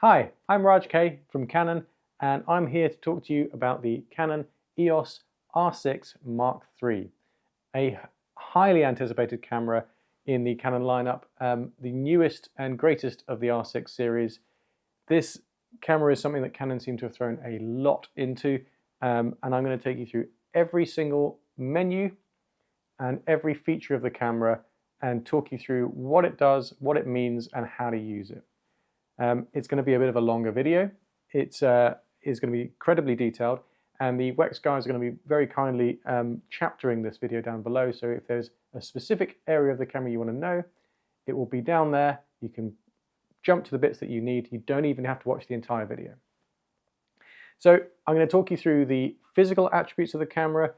Hi, I'm Raj K from Canon, and I'm here to talk to you about the Canon EOS R6 Mark III, a highly anticipated camera in the Canon lineup, the newest and greatest of the R6 series. This camera is something that Canon seem to have thrown a lot into, and I'm going to take you through every single menu and every feature of the camera and talk you through what it does, what it means, and how to use it. It's going to be a bit of a longer video. It's going to be incredibly detailed, and the WEX guys are going to be very kindly chaptering this video down below. So if there's a specific area of the camera you want to know, it will be down there. You can jump to the bits that you need. You don't even have to watch the entire video. So I'm going to talk you through the physical attributes of the camera,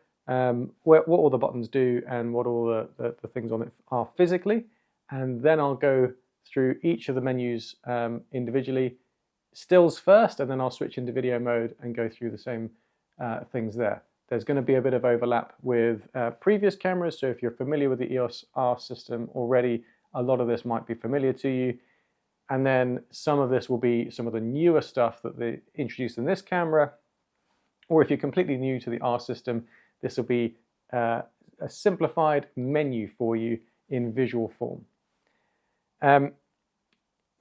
what all the buttons do, and what all the things on it are physically, and then I'll go through each of the menus individually. Stills first, and then I'll switch into video mode and go through the same things there. There's going to be a bit of overlap with previous cameras, so if you're familiar with the EOS R system already, a lot of this might be familiar to you. And then some of this will be some of the newer stuff that they introduced in this camera, or if you're completely new to the R system, this will be a simplified menu for you in visual form.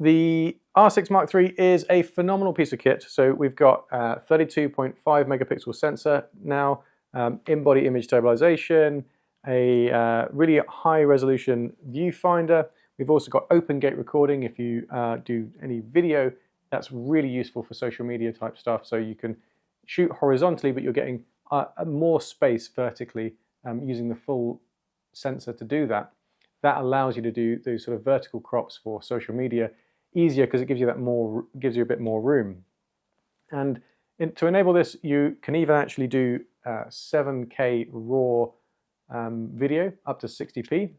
The R6 Mark III is a phenomenal piece of kit. So we've got 32.5 megapixel sensor now, in-body image stabilization, a really high resolution viewfinder. We've also got open gate recording. If you do any video, that's really useful for social media type stuff. So you can shoot horizontally, but you're getting more space vertically using the full sensor to do that. That allows you to do those sort of vertical crops for social media easier because it gives you a bit more room. And to enable this, you can even actually do 7K raw video up to 60p.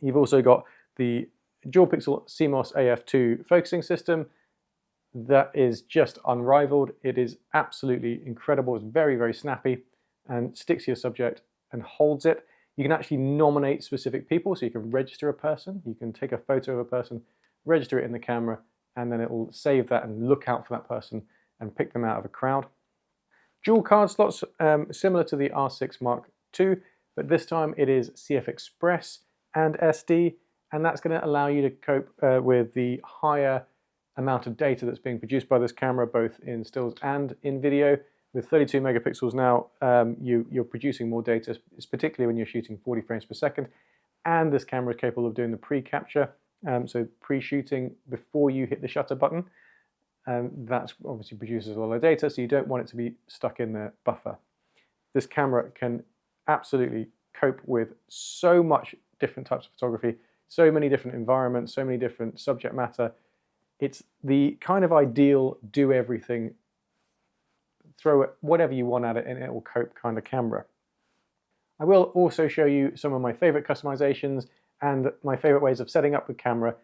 You've also got the dual pixel CMOS AF2 focusing system that is just unrivaled. It is absolutely incredible. It's very, very snappy and sticks to your subject and holds it. You can actually nominate specific people, so you can register a person. You can take a photo of a person, register it in the camera, and then it will save that and look out for that person and pick them out of a crowd. Dual card slots, similar to the R6 Mark II, but this time it is CF Express and SD, and that's going to allow you to cope with the higher amount of data that's being produced by this camera, both in stills and in video. With 32 megapixels now, you're producing more data, particularly when you're shooting 40 frames per second. And this camera is capable of doing the pre-capture, so pre-shooting before you hit the shutter button. That obviously produces a lot of data, so you don't want it to be stuck in the buffer. This camera can absolutely cope with so much different types of photography, so many different environments, so many different subject matter. It's the kind of ideal do everything, throw it whatever you want at it and it will cope kind of camera. I will also show you some of my favorite customizations and my favorite ways of setting up the camera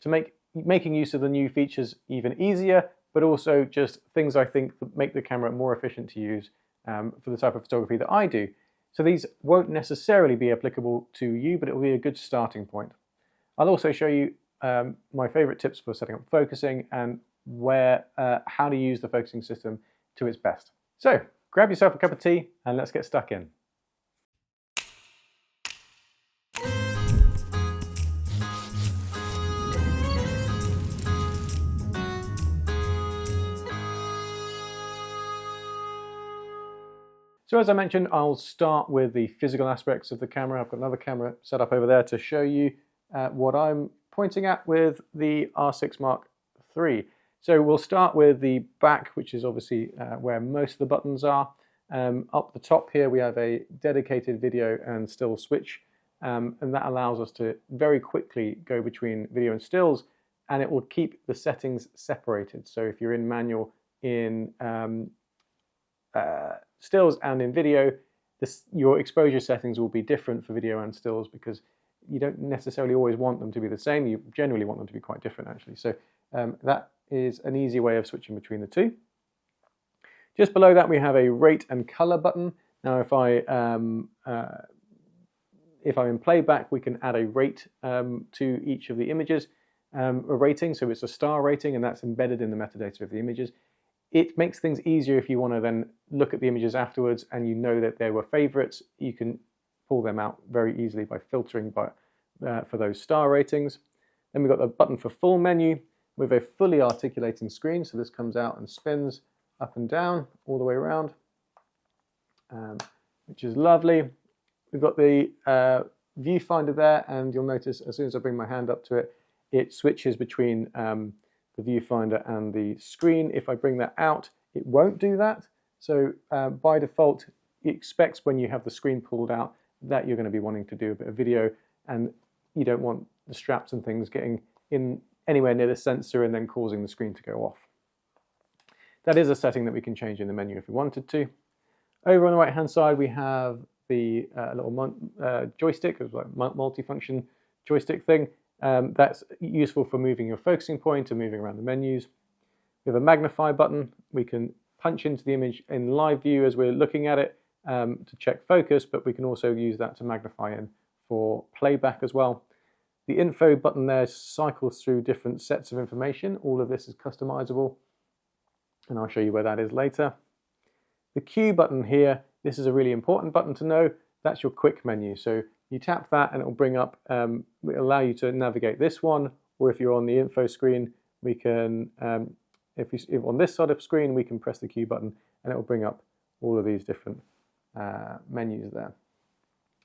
to making use of the new features even easier, but also just things I think that make the camera more efficient to use for the type of photography that I do. So these won't necessarily be applicable to you, but it will be a good starting point. I'll also show you my favorite tips for setting up focusing and how to use the focusing system to its best. So grab yourself a cup of tea and let's get stuck in. So as I mentioned, I'll start with the physical aspects of the camera. I've got another camera set up over there to show you what I'm pointing at with the R6 Mark III. So we'll start with the back, which is obviously where most of the buttons are. Up the top here we have a dedicated video and still switch, and that allows us to very quickly go between video and stills, and it will keep the settings separated. So if you're in manual in stills and in video, your exposure settings will be different for video and stills because you don't necessarily always want them to be the same. You generally want them to be quite different actually. So that is an easy way of switching between the two. Just below that we have a rate and color button. Now if I'm in playback, we can add a rate to each of the images. a rating, so it's a star rating, and that's embedded in the metadata of the images. It makes things easier if you want to then look at the images afterwards and you know that they were favorites. You can pull them out very easily by filtering for those star ratings. Then we've got the button for full menu with a fully articulating screen. So this comes out and spins up and down all the way around, which is lovely. We've got the viewfinder there, and you'll notice as soon as I bring my hand up to it, it switches between the viewfinder and the screen. If I bring that out, it won't do that. So by default, it expects when you have the screen pulled out that you're going to be wanting to do a bit of video, and you don't want the straps and things getting in anywhere near the sensor and then causing the screen to go off. That is a setting that we can change in the menu if we wanted to. Over on the right hand side, we have the little joystick, it's like multi-function joystick thing. That's useful for moving your focusing point and moving around the menus. We have a magnify button. We can punch into the image in live view as we're looking at it to check focus, but we can also use that to magnify in for playback as well. The info button there cycles through different sets of information. All of this is customizable, and I'll show you where that is later. The Q button here, this is a really important button to know. That's your quick menu. So you tap that and it will bring up, it'll allow you to navigate this one, or if you're on the info screen, we can, if on this side of the screen, we can press the Q button and it will bring up all of these different menus there.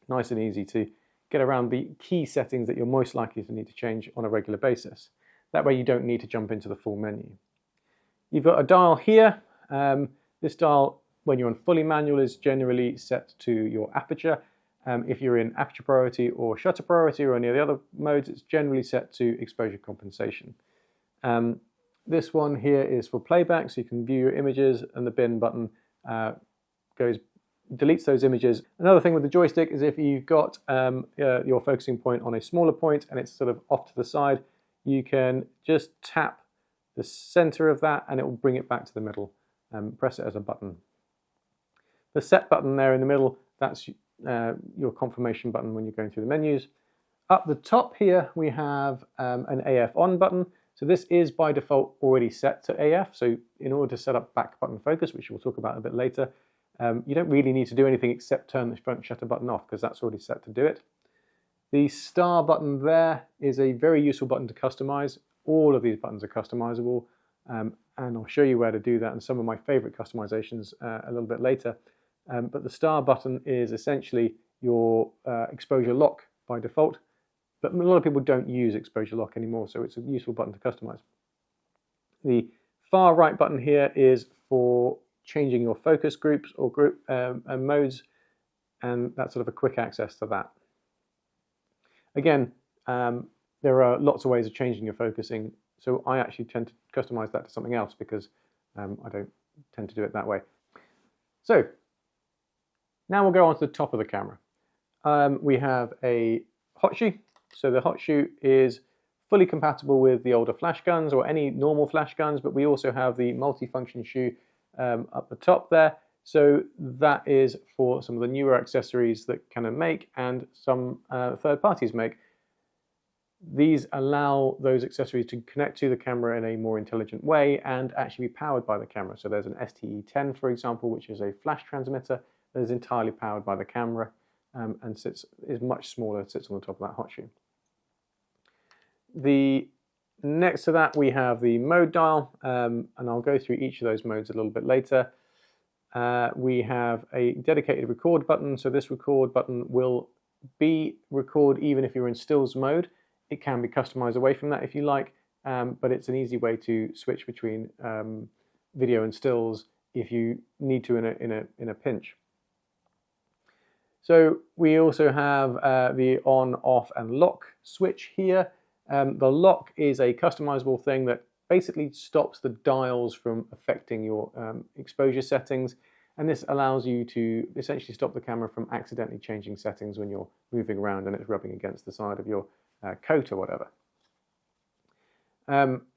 Nice and easy to get around the key settings that you're most likely to need to change on a regular basis. That way you don't need to jump into the full menu. You've got a dial here. This dial, when you're on fully manual, is generally set to your aperture. If you're in aperture priority or shutter priority or any of the other modes, it's generally set to exposure compensation. This one here is for playback, so you can view your images, and the bin button deletes those images. Another thing with the joystick is if you've got your focusing point on a smaller point and it's sort of off to the side, you can just tap the center of that and it will bring it back to the middle. Press it as a button. The set button there in the middle, that's your confirmation button when you're going through the menus. Up the top here we have an AF on button. So this is by default already set to AF. So in order to set up back button focus, which we'll talk about a bit later, you don't really need to do anything except turn the front shutter button off, because that's already set to do it. The star button there is a very useful button to customize. All of these buttons are customizable, and I'll show you where to do that and some of my favorite customizations a little bit later. But the star button is essentially your exposure lock by default, but a lot of people don't use exposure lock anymore, so it's a useful button to customize. The far right button here is for changing your focus groups or group modes, and that's sort of a quick access to that. Again, there are lots of ways of changing your focusing, so I actually tend to customize that to something else because I don't tend to do it that way. So now we'll go on to the top of the camera. We have a hot shoe. So the hot shoe is fully compatible with the older flash guns or any normal flash guns, but we also have the multi-function shoe up the top there. So that is for some of the newer accessories that Canon make and some third parties make. These allow those accessories to connect to the camera in a more intelligent way and actually be powered by the camera. So there's an STE10, for example, which is a flash transmitter that is entirely powered by the camera and is much smaller, sits on the top of that hot shoe. Next to that we have the mode dial, and I'll go through each of those modes a little bit later. We have a dedicated record button, so this record button will be record even if you're in stills mode. It can be customized away from that if you like, but it's an easy way to switch between video and stills if you need to in a pinch. So we also have the on, off and lock switch here. The lock is a customizable thing that basically stops the dials from affecting your exposure settings, and this allows you to essentially stop the camera from accidentally changing settings when you're moving around and it's rubbing against the side of your coat or whatever.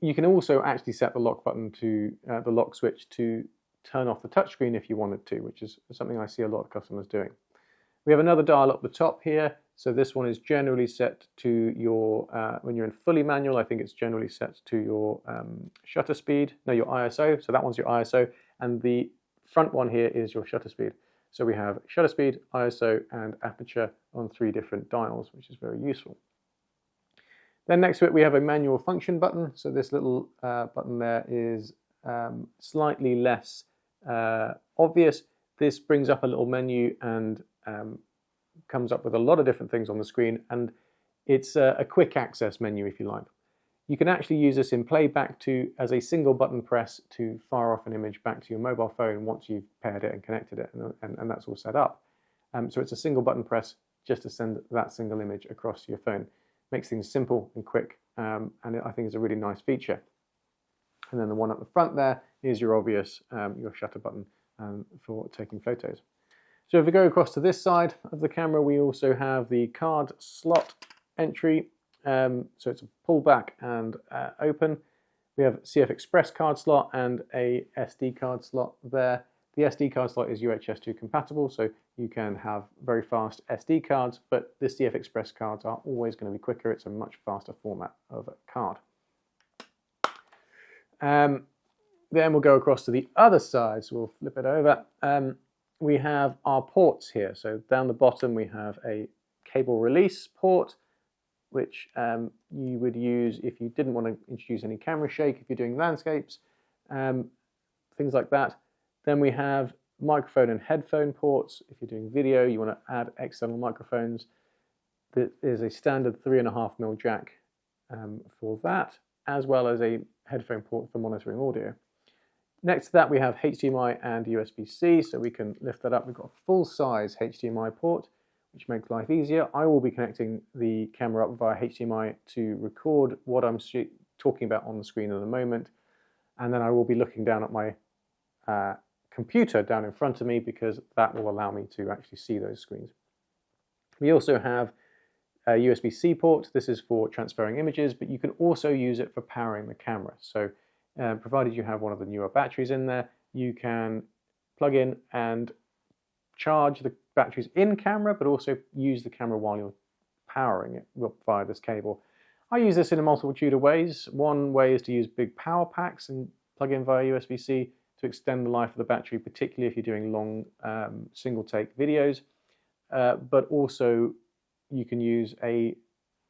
You can also actually set the lock button to the lock switch to turn off the touchscreen if you wanted to, which is something I see a lot of customers doing. We have another dial up the top here. So this one is generally set to your, when you're in fully manual, I think it's generally set to your shutter speed, no, your ISO. So that one's your ISO. And the front one here is your shutter speed. So we have shutter speed, ISO, and aperture on 3 different dials, which is very useful. Then next to it, we have a manual function button. So this little button there is slightly less obvious. This brings up a little menu and comes up with a lot of different things on the screen, and it's a quick access menu, if you like. You can actually use this in Playback as a single button press to fire off an image back to your mobile phone once you've paired it and connected it, and that's all set up. So it's a single button press just to send that single image across your phone. Makes things simple and quick, and I think it's a really nice feature. And then the one at the front there is your obvious, your shutter button for taking photos. So if we go across to this side of the camera, we also have the card slot entry. So it's a pull back and open. We have CF Express card slot and a SD card slot there. The SD card slot is UHS-2 compatible, so you can have very fast SD cards, but the CF Express cards are always going to be quicker. It's a much faster format of a card. Then we'll go across to the other side, so we'll flip it over. We have our ports here. So down the bottom we have a cable release port, which you would use if you didn't want to introduce any camera shake, if you're doing landscapes, things like that. Then we have microphone and headphone ports. If you're doing video, you want to add external microphones. There is a standard 3.5mm jack for that, as well as a headphone port for monitoring audio. Next to that, we have HDMI and USB-C, so we can lift that up. We've got a full-size HDMI port, which makes life easier. I will be connecting the camera up via HDMI to record what I'm talking about on the screen in a moment, and then I will be looking down at my computer down in front of me, because that will allow me to actually see those screens. We also have a USB-C port. This is for transferring images, but you can also use it for powering the camera. So provided you have one of the newer batteries in there, you can plug in and charge the batteries in camera, but also use the camera while you're powering it via this cable. I use this in a multitude of ways. One way is to use big power packs and plug in via USB-C to extend the life of the battery, particularly if you're doing long single take videos. But also you can use a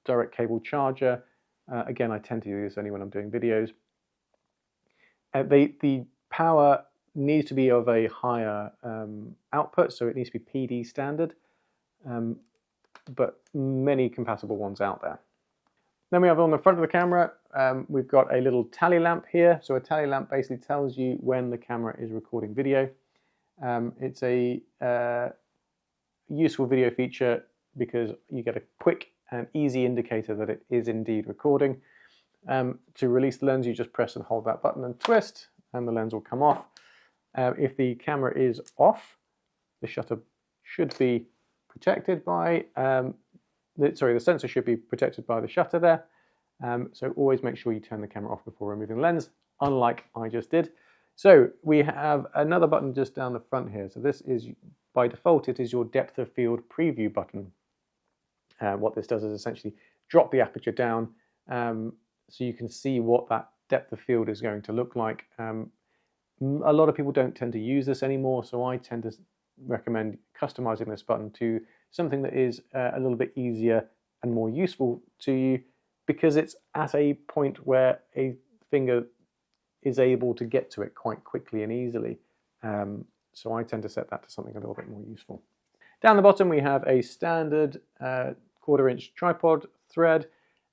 direct cable charger. Again, I tend to do this only when I'm doing videos. The power needs to be of a higher output, so it needs to be PD standard, but many compatible ones out there. Then we have on the front of the camera, we've got a little tally lamp here. So a tally lamp basically tells you when the camera is recording video. It's a useful video feature because you get a quick and easy indicator that it is indeed recording. To release the lens, you just press and hold that button and twist, and the lens will come off. If the camera is off, the shutter should be protected by, the sensor should be protected by the shutter there. So always make sure you turn the camera off before removing the lens, unlike I just did. So we have another button just down the front here. So this is, by default, it is your depth of field preview button. What this does is essentially drop the aperture down so you can see what that depth of field is going to look like. A lot of people don't tend to use this anymore, so I tend to recommend customizing this button to something that is a little bit easier and more useful to you, because it's at a point where a finger is able to get to it quite quickly and easily. So I tend to set that to something a little bit more useful. Down the bottom we have a standard 1/4 inch tripod thread,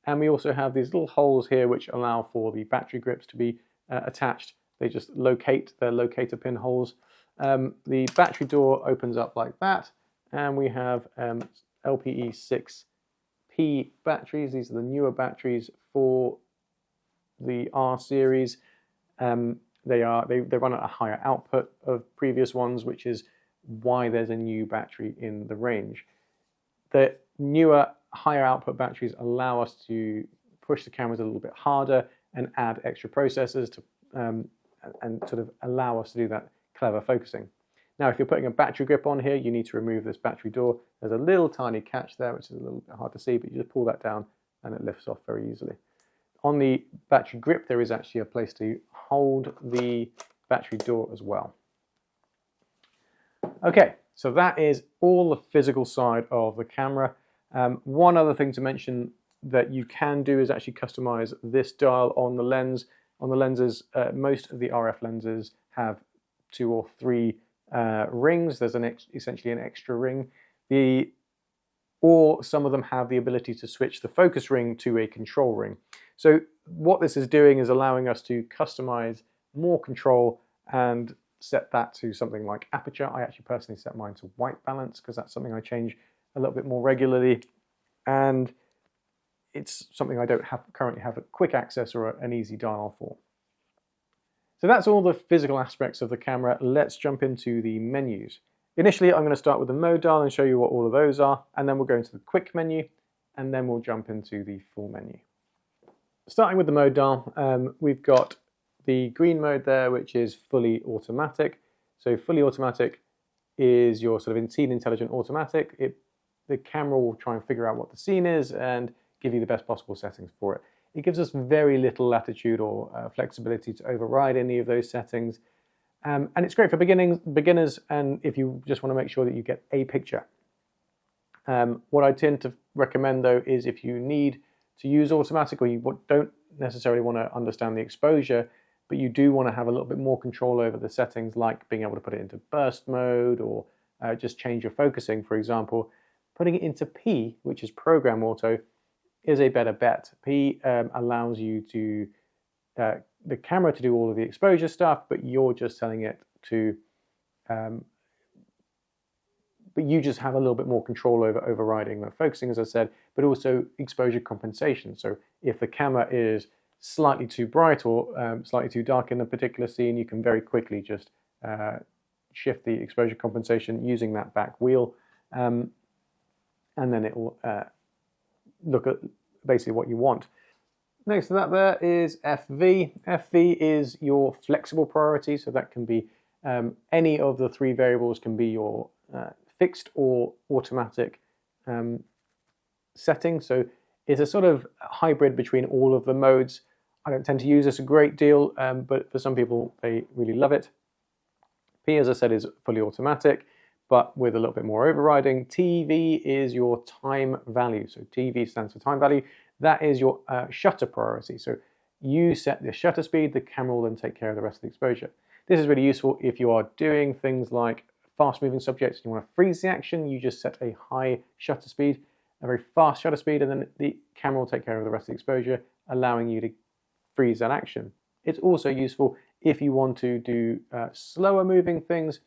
and we also have these little holes here which allow for the battery grips to be attached. They just locate, they're locator pin holes. The battery door opens up like that, and we have LPE6P batteries. These are the newer batteries for the R series. They run at a higher output of previous ones, which is why there's a new battery in the range. The newer, higher output batteries allow us to push the cameras a little bit harder and add extra processors to and sort of allow us to do that clever focusing. Now, if you're putting a battery grip on here, you need to remove this battery door. There's a little tiny catch there, which is a little bit hard to see, but you just pull that down and it lifts off very easily. On the battery grip, there is actually a place to hold the battery door as well. Okay, so that is all the physical side of the camera. One other thing to mention that you can do is actually customize this dial on the lens. On the lenses, most of the RF lenses have 2 or 3 rings. There's essentially an extra ring. Or some of them have the ability to switch the focus ring to a control ring. So what this is doing is allowing us to customize more control and set that to something like aperture. I actually personally set mine to white balance because that's something I change a little bit more regularly, and it's something I don't currently have a quick access or an easy dial for. So that's all the physical aspects of the camera. Let's jump into the menus. Initially, I'm going to start with the mode dial and show you what all of those are, and then we'll go into the quick menu, and then we'll jump into the full menu. Starting with the mode dial, we've got the green mode there, which is fully automatic. So fully automatic is your sort of scene intelligent automatic. The camera will try and figure out what the scene is and give you the best possible settings for it. It gives us very little latitude or flexibility to override any of those settings. And it's great for beginners, and if you just want to make sure that you get a picture. What I tend to recommend, though, is if you need to use automatic or you don't necessarily want to understand the exposure, but you do want to have a little bit more control over the settings, like being able to put it into burst mode or just change your focusing, for example, putting it into P, which is program auto, is a better bet. P allows you to the camera to do all of the exposure stuff, but you're just telling it to, but you just have a little bit more control over overriding the focusing, as I said, but also exposure compensation. So if the camera is slightly too bright or slightly too dark in a particular scene, you can very quickly just shift the exposure compensation using that back wheel, and then it will look at basically what you want. Next to that there is FV. FV is your flexible priority, so that can be any of the 3 variables can be your fixed or automatic setting. So it's a sort of hybrid between all of the modes. I don't tend to use this a great deal, but for some people, they really love it. P, as I said, is fully automatic, but with a little bit more overriding. TV is your time value. So TV stands for time value. That is your shutter priority. So you set the shutter speed, the camera will then take care of the rest of the exposure. This is really useful if you are doing things like fast-moving subjects and you want to freeze the action. You just set a high shutter speed, a very fast shutter speed, and then the camera will take care of the rest of the exposure, allowing you to freeze that action. It's also useful if you want to do slower moving things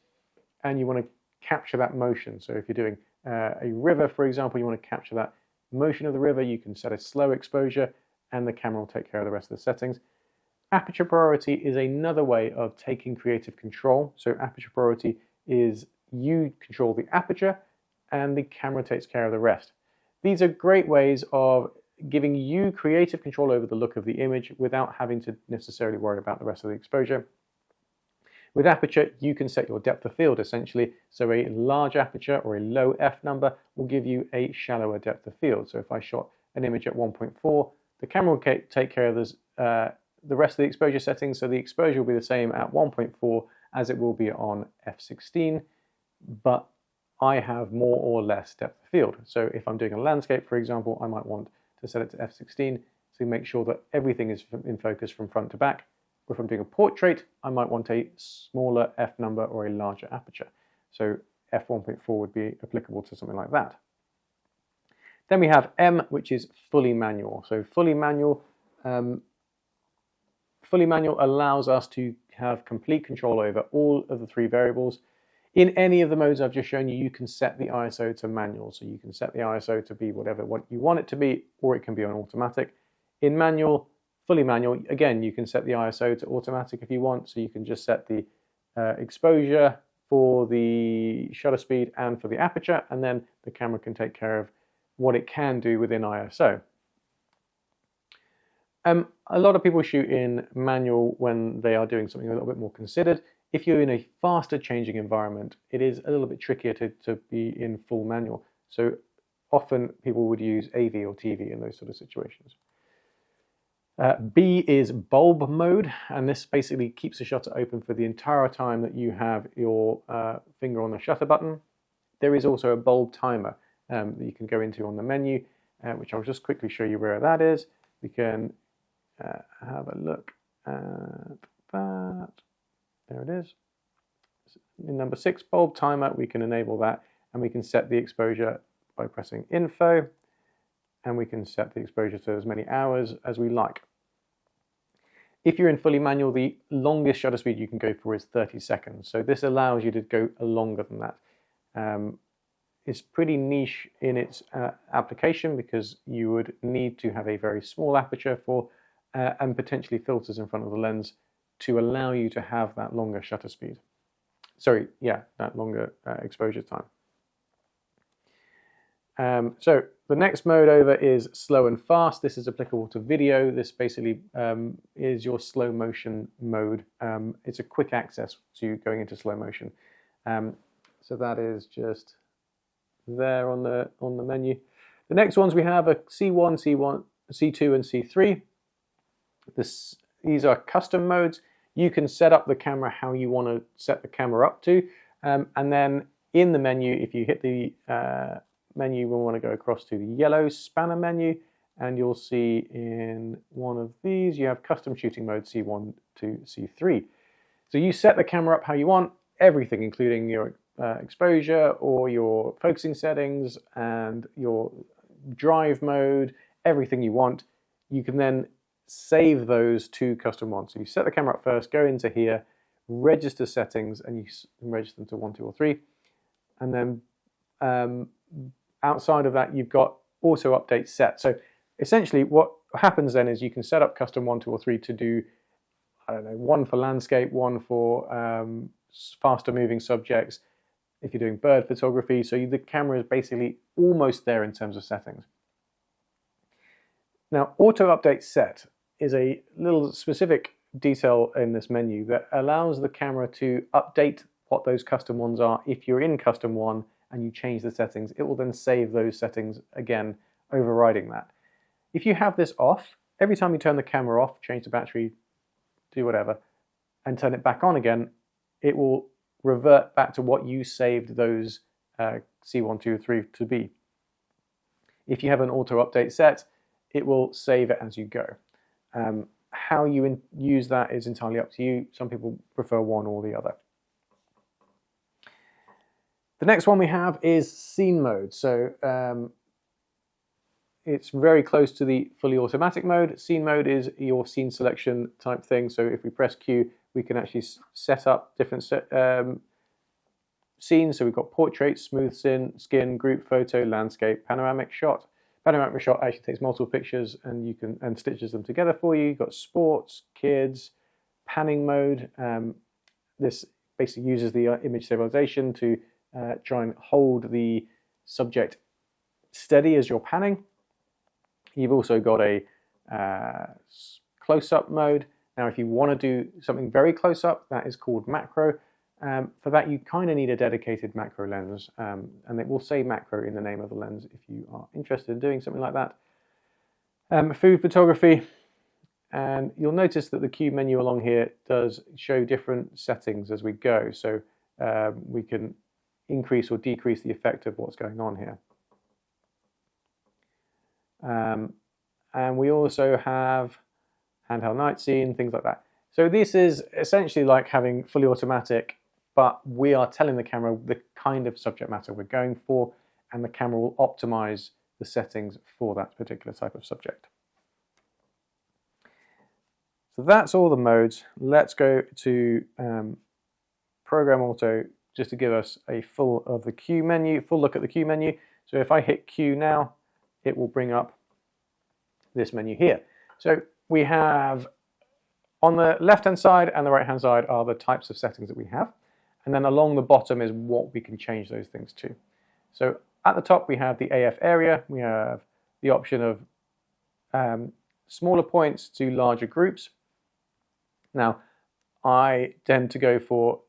and you want to capture that motion. So if you're doing a river, for example, you want to capture that motion of the river, you can set a slow exposure and the camera will take care of the rest of the settings. Aperture priority is another way of taking creative control. So aperture priority is you control the aperture and the camera takes care of the rest. These are great ways of giving you creative control over the look of the image without having to necessarily worry about the rest of the exposure. With aperture, you can set your depth of field essentially. So a large aperture or a low f number will give you a shallower depth of field. So if I shot an image at 1.4, the camera will take care of the rest of the exposure settings. So the exposure will be the same at 1.4 as it will be on f16, but I have more or less depth of field. So if I'm doing a landscape, for example, I might want to set it to f16 to make sure that everything is in focus from front to back. Or if I'm doing a portrait, I might want a smaller f number or a larger aperture. So f1.4 would be applicable to something like that. Then we have M, which is fully manual. So fully manual allows us to have complete control over all of the 3 variables. In any of the modes I've just shown you, you can set the ISO to manual. So you can set the ISO to be whatever you want it to be, or it can be on automatic. In manual, fully manual, again, you can set the ISO to automatic if you want. So you can just set the exposure for the shutter speed and for the aperture, and then the camera can take care of what it can do within ISO. A lot of people shoot in manual when they are doing something a little bit more considered. If you're in a faster changing environment, it is a little bit trickier to be in full manual. So often people would use AV or TV in those sort of situations. B is bulb mode, and this basically keeps the shutter open for the entire time that you have your finger on the shutter button. There is also a bulb timer that you can go into on the menu, which I'll just quickly show you where that is. We can have a look at that. There it is. In number 6, bulb timer, we can enable that, and we can set the exposure by pressing info, and we can set the exposure to as many hours as we like. If you're in fully manual, the longest shutter speed you can go for is 30 seconds. So this allows you to go longer than that. It's pretty niche in its application because you would need to have a very small aperture for and potentially filters in front of the lens to allow you to have that longer shutter speed. Sorry, yeah, that longer exposure time. So the next mode over is slow and fast. This is applicable to video. This basically is your slow motion mode. It's a quick access to going into slow motion. So that is just there on the menu. The next ones we have are C1, C2, and C3. These are custom modes. You can set up the camera how you want to set the camera up to, and then in the menu, if you hit the menu, we'll want to go across to the yellow spanner menu, and you'll see in one of these you have custom shooting mode C1 to C3. So you set the camera up how you want, everything including your exposure or your focusing settings and your drive mode, everything you want. You can then save those to custom ones. So you set the camera up first, go into here, register settings, and you can register them to 1, 2, or 3, and then outside of that, you've got auto update set. So essentially what happens then is you can set up custom 1, 2, or 3 to do, I don't know, one for landscape, one for faster moving subjects, if you're doing bird photography. So the camera is basically almost there in terms of settings. Now, auto update set is a little specific detail in this menu that allows the camera to update what those custom ones are. If you're in custom 1 and you change the settings, it will then save those settings again, overriding that. If you have this off, every time you turn the camera off, change the battery, do whatever, and turn it back on again, it will revert back to what you saved those C1, 2, 3 to be. If you have an auto update set, it will save it as you go. How you use that is entirely up to you. Some people prefer one or the other. The next one we have is scene mode. So it's very close to the fully automatic mode. Scene mode is your scene selection type thing. So if we press Q, we can actually set up different scenes. So we've got portrait, smooth skin, group photo, landscape, panoramic shot. Panoramic shot actually takes multiple pictures and stitches them together for you. You've got sports, kids, panning mode. This basically uses the image stabilization to try and hold the subject steady as you're panning. You've also got a close-up mode. Now, if you want to do something very close-up, that is called macro. For that, you kind of need a dedicated macro lens, and it will say macro in the name of the lens if you are interested in doing something like that. Food photography, and you'll notice that the Q menu along here does show different settings as we go. So we can increase or decrease the effect of what's going on here. And we also have handheld night scene, things like that. So this is essentially like having fully automatic, but we are telling the camera the kind of subject matter we're going for, and the camera will optimize the settings for that particular type of subject. So that's all the modes. Let's go to Program Auto just to give us a full look at the Q menu. So if I hit Q now, it will bring up this menu here. So we have on the left-hand side and the right-hand side are the types of settings that we have. And then along the bottom is what we can change those things to. So at the top, we have the AF area. We have the option of smaller points to larger groups. Now, I tend to go for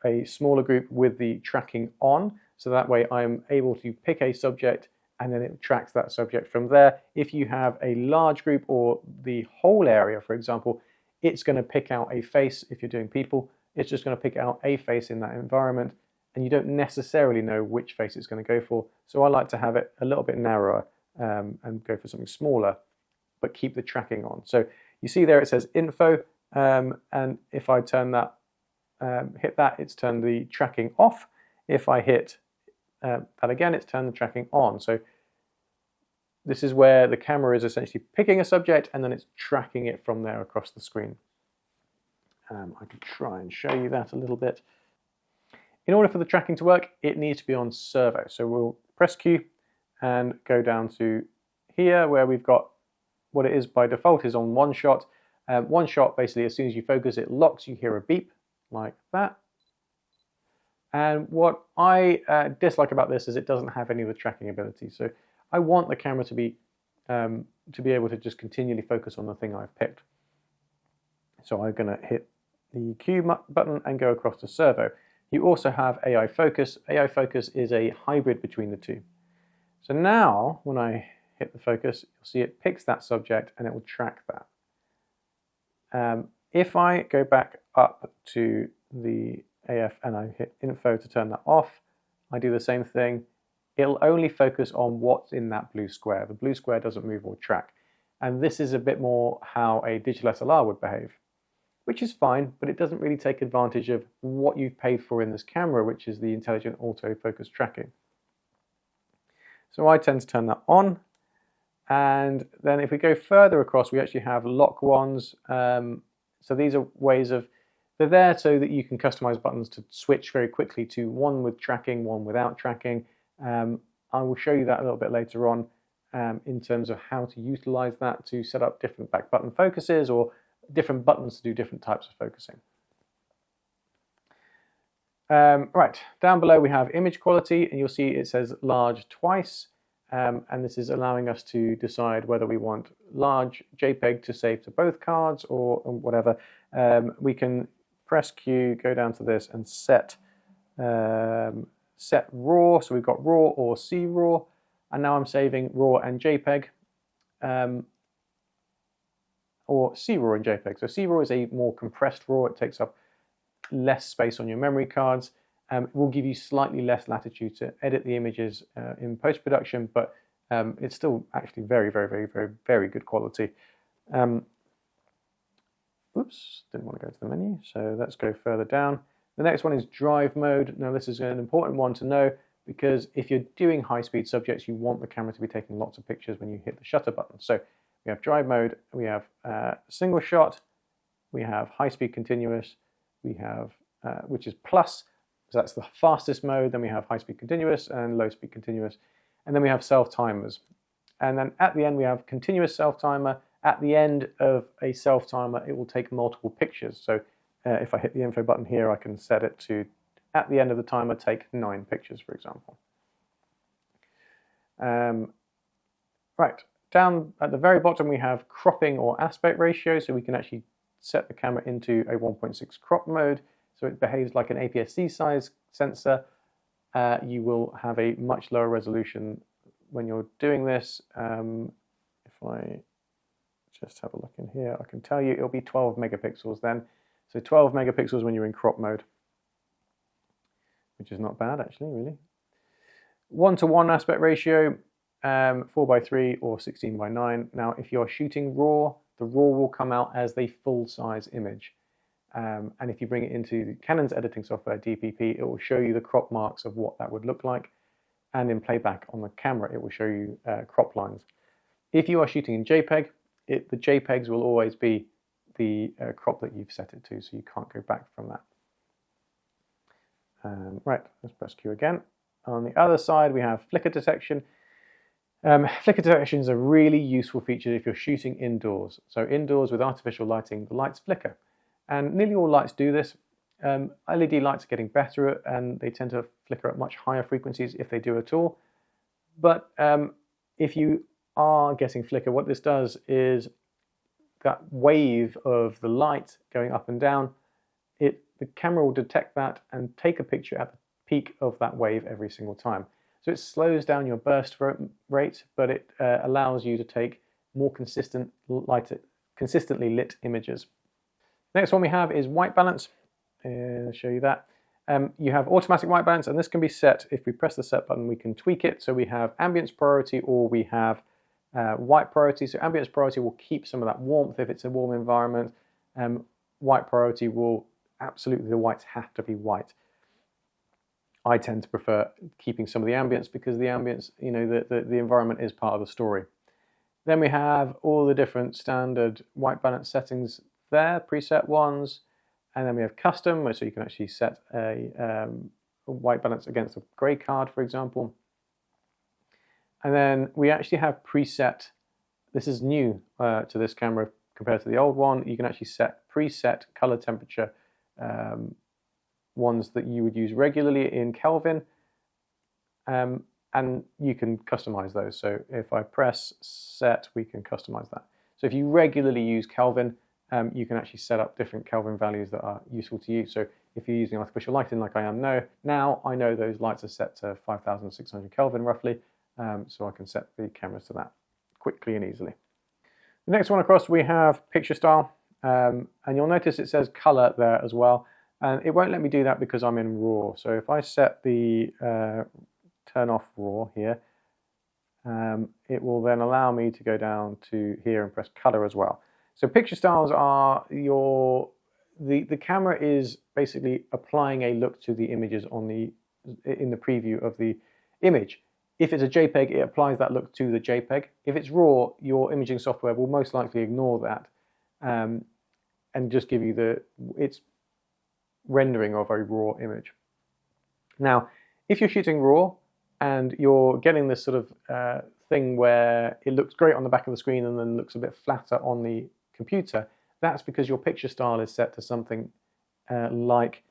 a smaller group with the tracking on, so that way I'm able to pick a subject and then it tracks that subject from there. If you have a large group or the whole area, for example, it's going to pick out a face. If you're doing people, it's just going to pick out a face in that environment, and you don't necessarily know which face it's going to go for. So I like to have it a little bit narrower and go for something smaller, but keep the tracking on. So you see there it says info, and if I turn that, hit that, it's turned the tracking off. If I hit that again, it's turned the tracking on. So this is where the camera is essentially picking a subject and then it's tracking it from there across the screen. I can try and show you that a little bit. In order for the tracking to work, it needs to be on servo. So we'll press Q and go down to here where we've got what it is by default is on one shot. One shot, basically, as soon as you focus, it locks, you hear a beep like that. And what I dislike about this is it doesn't have any of the tracking ability. So I want the camera to be able to just continually focus on the thing I've picked. So I'm going to hit the Q button and go across to servo. You also have AI focus. AI focus is a hybrid between the two. So now when I hit the focus, you'll see it picks that subject and it will track that. If I go back up to the AF and I hit info to turn that off, I do the same thing. It'll only focus on what's in that blue square. The blue square doesn't move or track. And this is a bit more how a digital SLR would behave, which is fine, but it doesn't really take advantage of what you've paid for in this camera, which is the intelligent autofocus tracking. So I tend to turn that on. And then if we go further across, we actually have lock ones. So these are ways of, they're there so that you can customize buttons to switch very quickly to one with tracking, one without tracking. I will show you that a little bit later on in terms of how to utilize that to set up different back button focuses or different buttons to do different types of focusing. Right, down below we have image quality, and you'll see it says large twice. And this is allowing us to decide whether we want large JPEG to save to both cards or whatever. We can press Q, go down to this and set RAW. So we've got RAW or CRAW, and now I'm saving RAW and JPEG, or CRAW and JPEG. So CRAW is a more compressed RAW. It takes up less space on your memory cards. It will give you slightly less latitude to edit the images in post-production, but it's still actually very, very, very, very, very good quality. Oops, didn't want to go to the menu, so let's go further down. The next one is drive mode. Now this is an important one to know because if you're doing high-speed subjects, you want the camera to be taking lots of pictures when you hit the shutter button. So we have drive mode, we have single shot, we have high-speed continuous, we have, which is plus, so that's the fastest mode, then we have high-speed continuous and low-speed continuous, and then we have self-timers. And then at the end we have continuous self-timer. At the end of a self-timer, it will take multiple pictures. So if I hit the info button here, I can set it to, at the end of the timer, take 9 pictures, for example. Right, down at the very bottom we have cropping or aspect ratio, so we can actually set the camera into a 1.6 crop mode, so it behaves like an APS-C size sensor. You will have a much lower resolution when you're doing this. If I just have a look in here, I can tell you it'll be 12 megapixels then. So 12 megapixels when you're in crop mode, which is not bad actually, really. 1:1 aspect ratio, 4:3 or 16:9. Now, if you're shooting RAW, the RAW will come out as the full-size image. And if you bring it into Canon's editing software, DPP, it will show you the crop marks of what that would look like. And in Playback on the camera, it will show you crop lines. If you are shooting in JPEG, the JPEGs will always be the crop that you've set it to, so you can't go back from that. Right, let's press Q again. On the other side, we have flicker detection. Flicker detection is a really useful feature if you're shooting indoors. So indoors with artificial lighting, the lights flicker. And nearly all lights do this. LED lights are getting better and they tend to flicker at much higher frequencies if they do at all. But if you are getting flicker, what this does is that wave of the light going up and down the camera will detect that and take a picture at the peak of that wave every single time. So it slows down your burst rate, but it allows you to take more consistently lit images. Next one we have is white balance. I'll show you that. You have automatic white balance, and this can be set. If we press the set button, we can tweak it. So we have ambience priority, or we have white priority. So ambience priority will keep some of that warmth if it's a warm environment. White priority will absolutely, the whites have to be white. I tend to prefer keeping some of the ambience because the ambience, you know, the environment is part of the story. Then we have all the different standard white balance settings there, preset ones. And then we have custom, so you can actually set a white balance against a gray card, for example. And then we actually have preset. This is new to this camera compared to the old one. You can actually set preset color temperature ones that you would use regularly in Kelvin. And you can customize those. So if I press set, we can customize that. So if you regularly use Kelvin, you can actually set up different Kelvin values that are useful to you. So if you're using artificial lighting like I am now, I know those lights are set to 5,600 Kelvin roughly, so I can set the cameras to that quickly and easily. The next one across we have picture style, and you'll notice it says color there as well, and it won't let me do that because I'm in RAW. So if I set the turn off RAW here, it will then allow me to go down to here and press color as well. So picture styles are the camera is basically applying a look to the images in the preview of the image. If it's a JPEG, it applies that look to the JPEG. If it's RAW, your imaging software will most likely ignore that and just give you its rendering of a RAW image. Now, if you're shooting RAW and you're getting this sort of thing where it looks great on the back of the screen and then looks a bit flatter on the computer, that's because your picture style is set to something like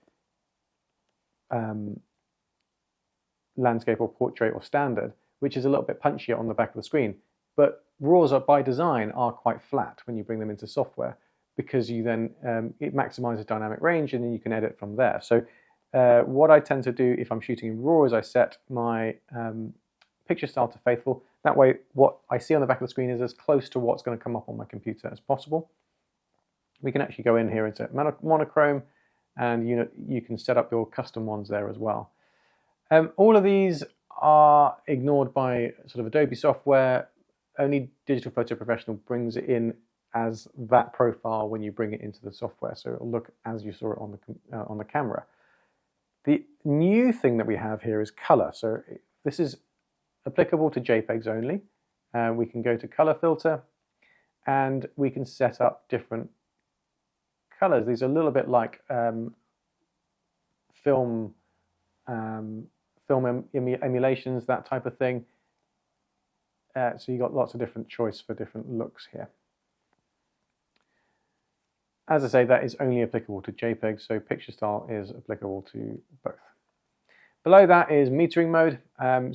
landscape or portrait or standard, which is a little bit punchier on the back of the screen. But RAWs by design are quite flat when you bring them into software, because you then it maximizes dynamic range and then you can edit from there. So what I tend to do if I'm shooting in RAW is I set my picture style to faithful. That way what I see on the back of the screen is as close to what's going to come up on my computer as possible. We can actually go in here into monochrome, and you can set up your custom ones there as well. All of these are ignored by sort of Adobe software. Only Digital Photo Professional brings it in as that profile when you bring it into the software, so it'll look as you saw it on the camera. The new thing that we have here is color. So this is applicable to JPEGs only. We can go to color filter and we can set up different colors. These are a little bit like film emulations, that type of thing. So you got lots of different choice for different looks here. As I say, that is only applicable to JPEG, so picture style is applicable to both. Below that is metering mode.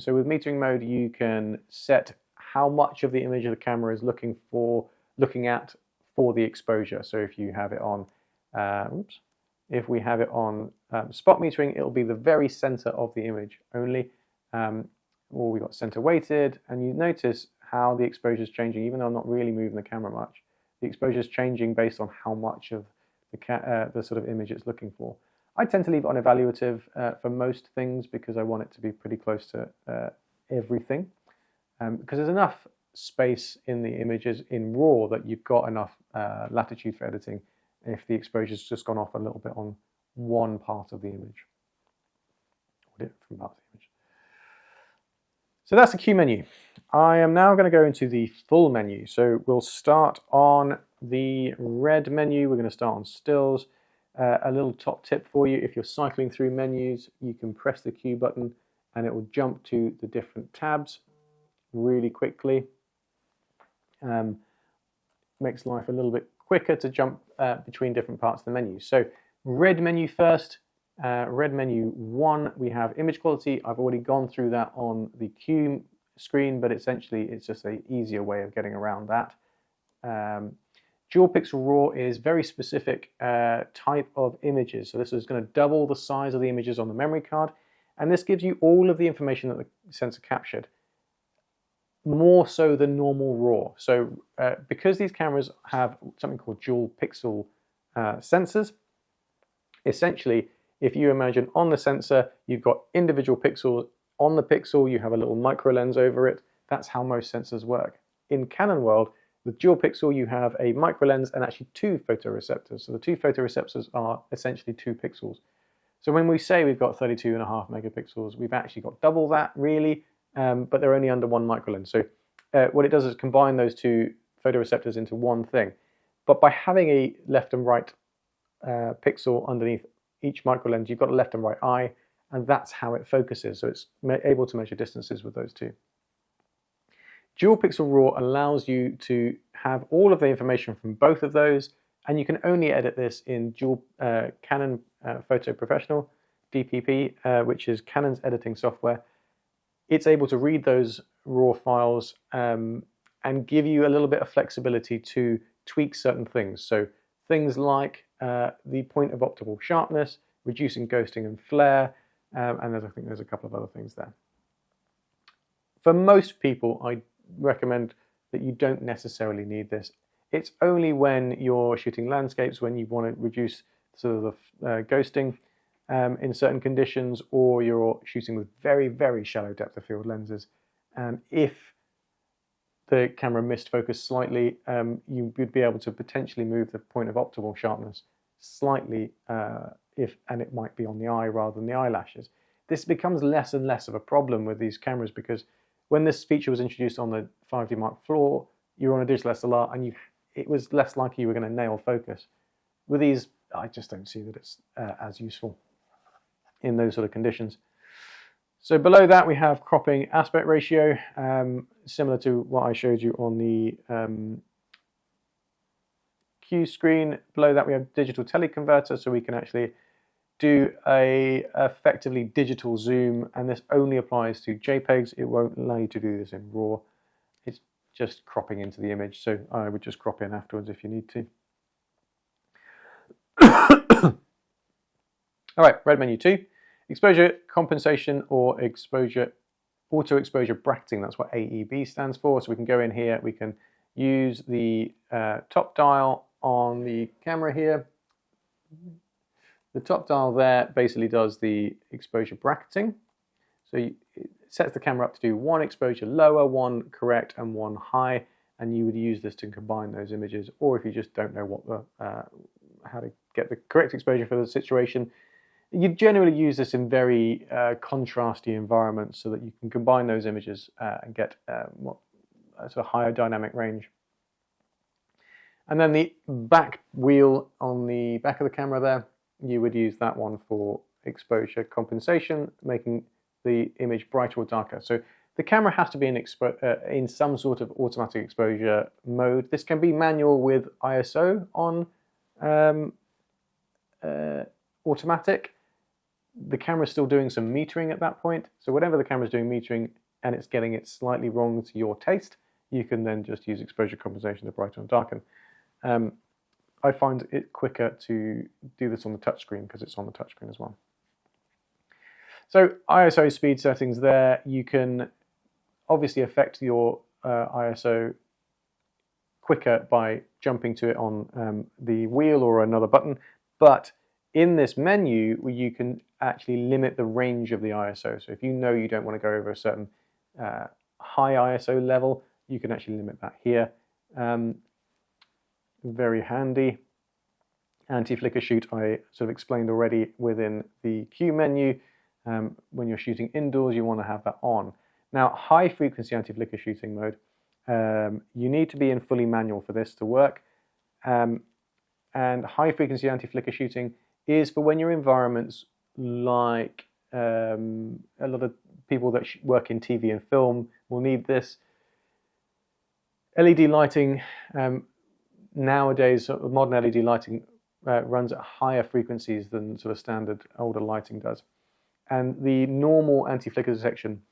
So with metering mode, you can set how much of the image of the camera is looking at for the exposure. So if you have it on, if we have it on spot metering, it'll be the very center of the image only. Or we got center weighted, and you notice how the exposure is changing, even though I'm not really moving the camera much. The exposure is changing based on how much of the sort of image it's looking for. I tend to leave it on evaluative for most things because I want it to be pretty close to everything. Because there's enough space in the images in RAW that you've got enough latitude for editing if the exposure's just gone off a little bit on one part of the image. Or different part of the image. So that's the Q menu. I am now going to go into the full menu. So we'll start on the red menu. We're going to start on stills. A little top tip for you: if you're cycling through menus, you can press the Q button and it will jump to the different tabs really quickly. Makes life a little bit quicker to jump between different parts of the menu. So red menu first. Red menu 1, we have image quality. I've already gone through that on the Q screen, but essentially it's just an easier way of getting around that. Dual pixel RAW is very specific type of images. So this is going to double the size of the images on the memory card. And this gives you all of the information that the sensor captured, more so than normal RAW. So because these cameras have something called dual pixel sensors, essentially, if you imagine on the sensor, you've got individual pixels. On the pixel, you have a little micro lens over it. That's how most sensors work. In Canon world, with dual pixel, you have a micro lens and actually two photoreceptors. So the two photoreceptors are essentially 2 pixels. So when we say we've got 32.5 megapixels, we've actually got double that, really, but they're only under 1 micro lens. So what it does is combine those 2 photoreceptors into one thing. But by having a left and right pixel underneath each micro lens, you've got a left and right eye, and that's how it focuses. So it's able to measure distances with those 2. Dual pixel RAW allows you to have all of the information from both of those, and you can only edit this in Canon Photo Professional, DPP, which is Canon's editing software. It's able to read those RAW files and give you a little bit of flexibility to tweak certain things. So things like the point of optimal sharpness, reducing ghosting and flare, and I think there's a couple of other things there. For most people, I recommend that you don't necessarily need this. It's only when you're shooting landscapes, when you want to reduce sort of the ghosting in certain conditions, or you're shooting with very, very shallow depth of field lenses. If the camera missed focus slightly, you would be able to potentially move the point of optimal sharpness slightly, and it might be on the eye rather than the eyelashes. This becomes less and less of a problem with these cameras, because when this feature was introduced on the 5D Mark IV, you were on a digital SLR and it was less likely you were going to nail focus. With these, I just don't see that it's as useful in those sort of conditions. So below that we have cropping aspect ratio, similar to what I showed you on the Q screen. Below that we have digital teleconverter, so we can actually do a effectively digital zoom, and this only applies to JPEGs. It won't allow you to do this in RAW. It's just cropping into the image, so I would just crop in afterwards if you need to. All right, red menu 2, exposure compensation or auto exposure bracketing. That's what AEB stands for. So we can go in here, we can use the top dial on the camera here. The top dial there basically does the exposure bracketing. So it sets the camera up to do 1 exposure lower, 1 correct, and 1 high. And you would use this to combine those images. Or if you just don't know what how to get the correct exposure for the situation, you generally use this in very contrasty environments so that you can combine those images and get a sort of higher dynamic range. And then the back wheel on the back of the camera there, you would use that one for exposure compensation, making the image brighter or darker. So the camera has to be in some sort of automatic exposure mode. This can be manual with ISO on automatic. The camera's still doing some metering at that point. So whenever the camera's doing metering and it's getting it slightly wrong to your taste, you can then just use exposure compensation to brighten and darken. I find it quicker to do this on the touchscreen because it's on the touchscreen as well. So ISO speed settings there, you can obviously affect your ISO quicker by jumping to it on the wheel or another button, but in this menu you can actually limit the range of the ISO. So if you know you don't want to go over a certain high ISO level, you can actually limit that here. Very handy. Anti-flicker shoot I sort of explained already within the Q menu. When you're shooting indoors, you want to have that on. Now, high frequency anti-flicker shooting mode, you need to be in fully manual for this to work. And high frequency anti-flicker shooting is for when your environments like a lot of people that work in TV and film will need this. LED lighting, nowadays, sort of modern LED lighting runs at higher frequencies than sort of standard older lighting does. And the normal anti-flicker detection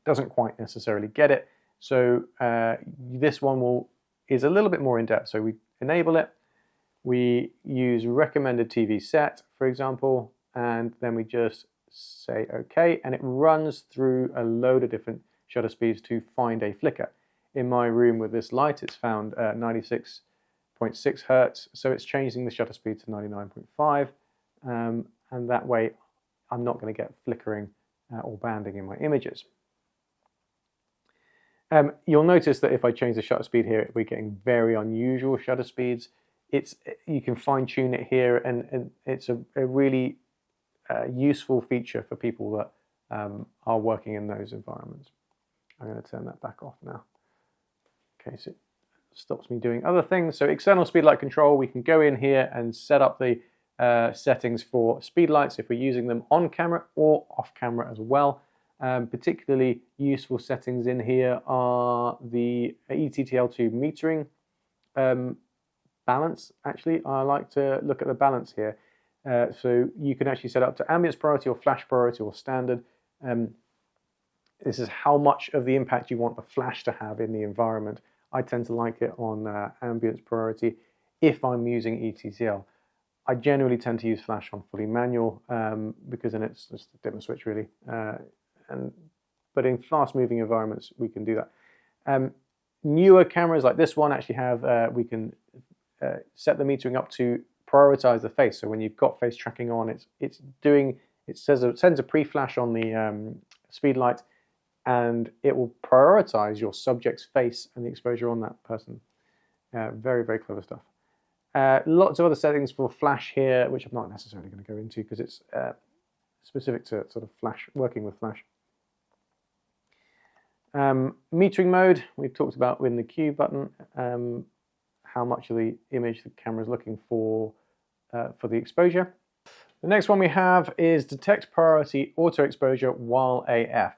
doesn't quite necessarily get it. So this one will is a little bit more in depth. So we enable it, we use recommended TV set, for example, and then we just say OK, and it runs through a load of different shutter speeds to find a flicker. In my room with this light, it's found 96.6 Hertz, so it's changing the shutter speed to 99.5, and that way I'm not going to get flickering or banding in my images. You'll notice that if I change the shutter speed here, we're getting very unusual shutter speeds. You can fine-tune it here, and it's a really useful feature for people that are working in those environments. I'm going to turn that back off now, in case it stops me doing other things. So external speed light control, we can go in here and set up the settings for speed lights if we're using them on camera or off camera as well. Particularly useful settings in here are the ETTL2 metering balance. Actually, I like to look at the balance here. So you can actually set up to ambience priority or flash priority or standard. This is how much of the impact you want the flash to have in the environment. I tend to like it on ambience priority if I'm using ETTL. I generally tend to use flash on fully manual because then it's just a dimmer switch really. But in fast-moving environments, we can do that. Newer cameras like this one actually have, we can set the metering up to prioritize the face. So when you've got face tracking on, it sends a pre-flash on the speed light, and it will prioritize your subject's face and the exposure on that person. Very, very clever stuff. Lots of other settings for flash here, which I'm not necessarily going to go into because it's specific to sort of flash, working with flash. Metering mode, we've talked about with the Q button, how much of the image the camera is looking for the exposure. The next one we have is detect priority auto exposure while AF.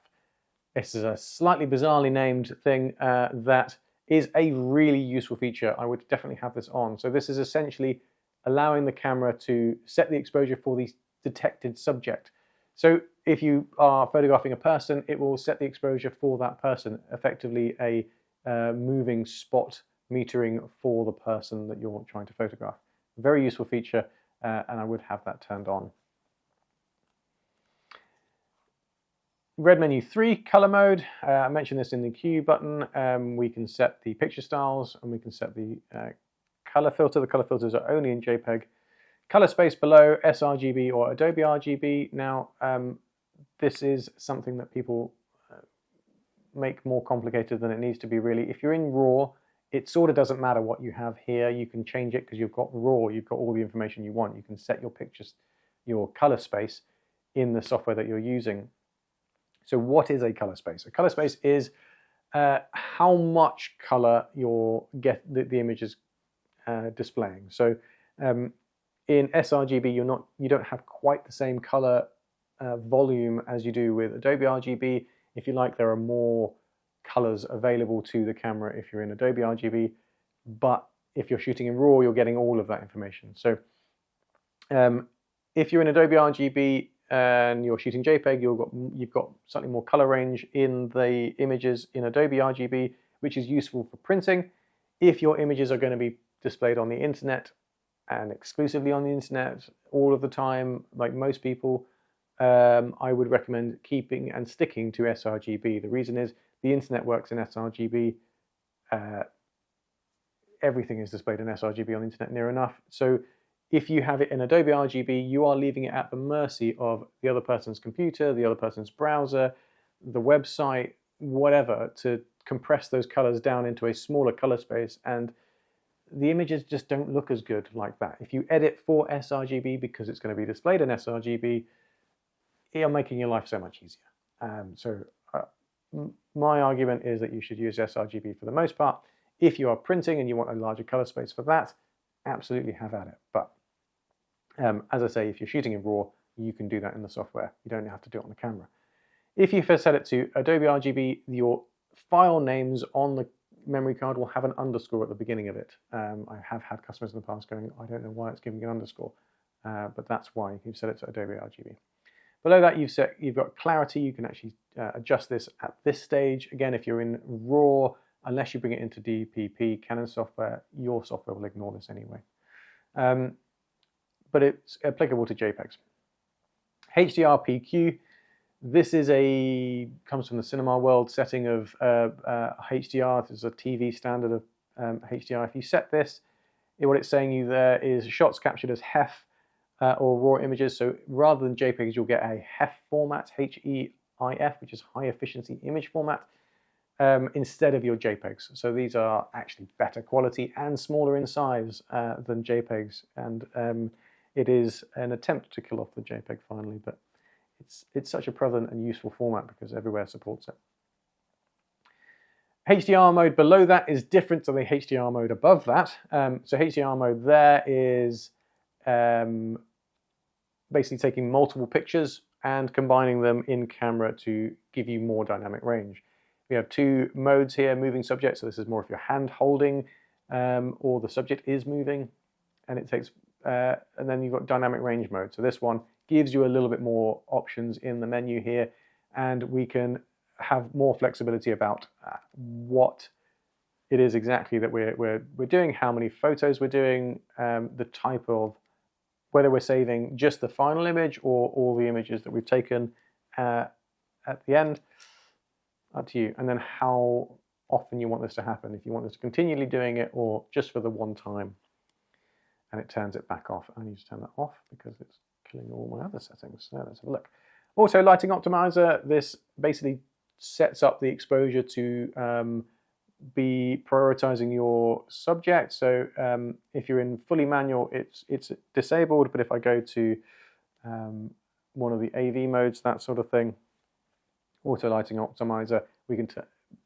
This is a slightly bizarrely named thing that is a really useful feature. I would definitely have this on. So this is essentially allowing the camera to set the exposure for the detected subject. So if you are photographing a person, it will set the exposure for that person, effectively a moving spot metering for the person that you're trying to photograph. Very useful feature, and I would have that turned on. Red menu 3, color mode. I mentioned this in the Q button. We can set the picture styles and we can set the color filter. The color filters are only in JPEG. Color space below, sRGB or Adobe RGB. Now, this is something that people make more complicated than it needs to be really. If you're in RAW, it sort of doesn't matter what you have here. You can change it because you've got RAW, you've got all the information you want. You can set your pictures, your color space in the software that you're using. So what is a color space? A color space is how much color the image is displaying. So in sRGB, you don't have quite the same color volume as you do with Adobe RGB. If you like, there are more colors available to the camera if you're in Adobe RGB, but if you're shooting in RAW, you're getting all of that information. So if you're in Adobe RGB and you're shooting JPEG, you've got slightly more color range in the images in Adobe RGB, which is useful for printing. If your images are going to be displayed on the internet and exclusively on the internet all of the time, like most people, I would recommend keeping and sticking to sRGB. The reason is the internet works in sRGB. Everything is displayed in sRGB on the internet near enough. So if you have it in Adobe RGB, you are leaving it at the mercy of the other person's computer, the other person's browser, the website, whatever, to compress those colors down into a smaller color space, and the images just don't look as good like that. If you edit for sRGB because it's going to be displayed in sRGB, you're making your life so much easier. My argument is that you should use sRGB for the most part. If you are printing and you want a larger color space for that, absolutely have at it. But as I say, if you're shooting in RAW, you can do that in the software. You don't have to do it on the camera. If you first set it to Adobe RGB, your file names on the memory card will have an underscore at the beginning of it. I have had customers in the past going, I don't know why it's giving you an underscore, but that's why you've set it to Adobe RGB. Below that, you've got clarity. You can actually adjust this at this stage. Again, if you're in RAW, unless you bring it into DPP, Canon software, your software will ignore this anyway. But it's applicable to JPEGs. HDR-PQ, this is comes from the cinema world setting of HDR. This is a TV standard of HDR. If you set this, what it's saying you there is shots captured as HEIF or raw images. So rather than JPEGs, you'll get a HEIF format, HEIF, which is high efficiency image format, instead of your JPEGs. So these are actually better quality and smaller in size than JPEGs. And it is an attempt to kill off the JPEG finally, but it's such a prevalent and useful format because everywhere supports it. HDR mode below that is different to the HDR mode above that. So HDR mode there is basically taking multiple pictures and combining them in camera to give you more dynamic range. We have two modes here, moving subject, so this is more if you're hand holding or the subject is moving, and it takes, and then you've got dynamic range mode. So this one gives you a little bit more options in the menu here, and we can have more flexibility about what it is exactly that we're doing, how many photos we're doing, the type of, whether we're saving just the final image or all the images that we've taken at the end, up to you. And then how often you want this to happen, if you want this to continually doing it or just for the one time. And it turns it back off. I need to turn that off because it's killing all my other settings. So let's have a look. Also, lighting optimizer, this basically sets up the exposure to be prioritizing your subject. So if you're in fully manual, it's disabled, but if I go to one of the AV modes, that sort of thing, auto lighting optimizer, we can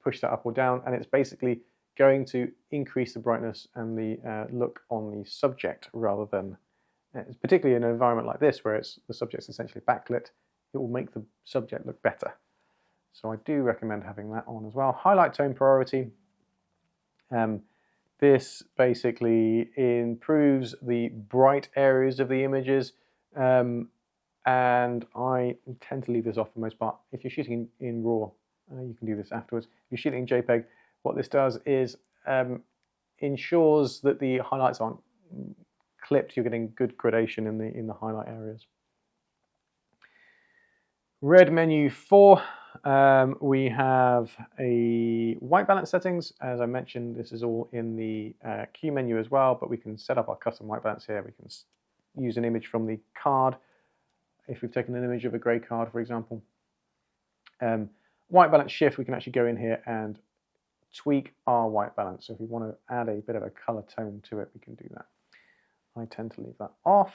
push that up or down, and it's basically going to increase the brightness and the look on the subject rather than, particularly in an environment like this where the subject's essentially backlit, it will make the subject look better. So I do recommend having that on as well. Highlight tone priority. This basically improves the bright areas of the images, and I tend to leave this off for the most part. If you're shooting in RAW, you can do this afterwards. If you're shooting in JPEG, what this does is ensures that the highlights aren't clipped. You're getting good gradation in the highlight areas. Red menu 4. We have a white balance settings. As I mentioned, this is all in the Q menu as well, but we can set up our custom white balance here. We can use an image from the card. If we've taken an image of a grey card, for example. White balance shift, we can actually go in here and tweak our white balance. So if we want to add a bit of a color tone to it, we can do that. I tend to leave that off.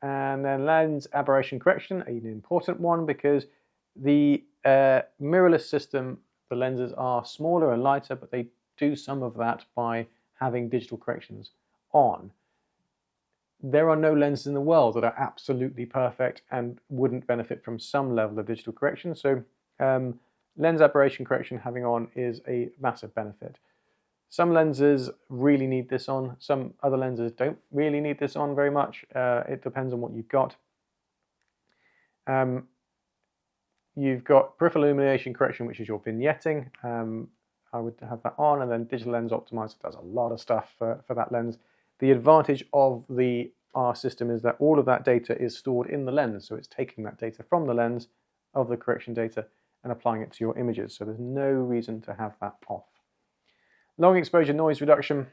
And then lens aberration correction, an important one, because the mirrorless system, the lenses are smaller and lighter, but they do some of that by having digital corrections on. There are no lenses in the world that are absolutely perfect and wouldn't benefit from some level of digital correction. So lens aberration correction having on is a massive benefit. Some lenses really need this on. Some other lenses don't really need this on very much. It depends on what you've got. You've got peripheral illumination correction, which is your vignetting. I would have that on, and then digital lens optimizer does a lot of stuff for that lens. The advantage of our system is that all of that data is stored in the lens, so it's taking that data from the lens of the correction data and applying it to your images. So there's no reason to have that off. Long exposure noise reduction.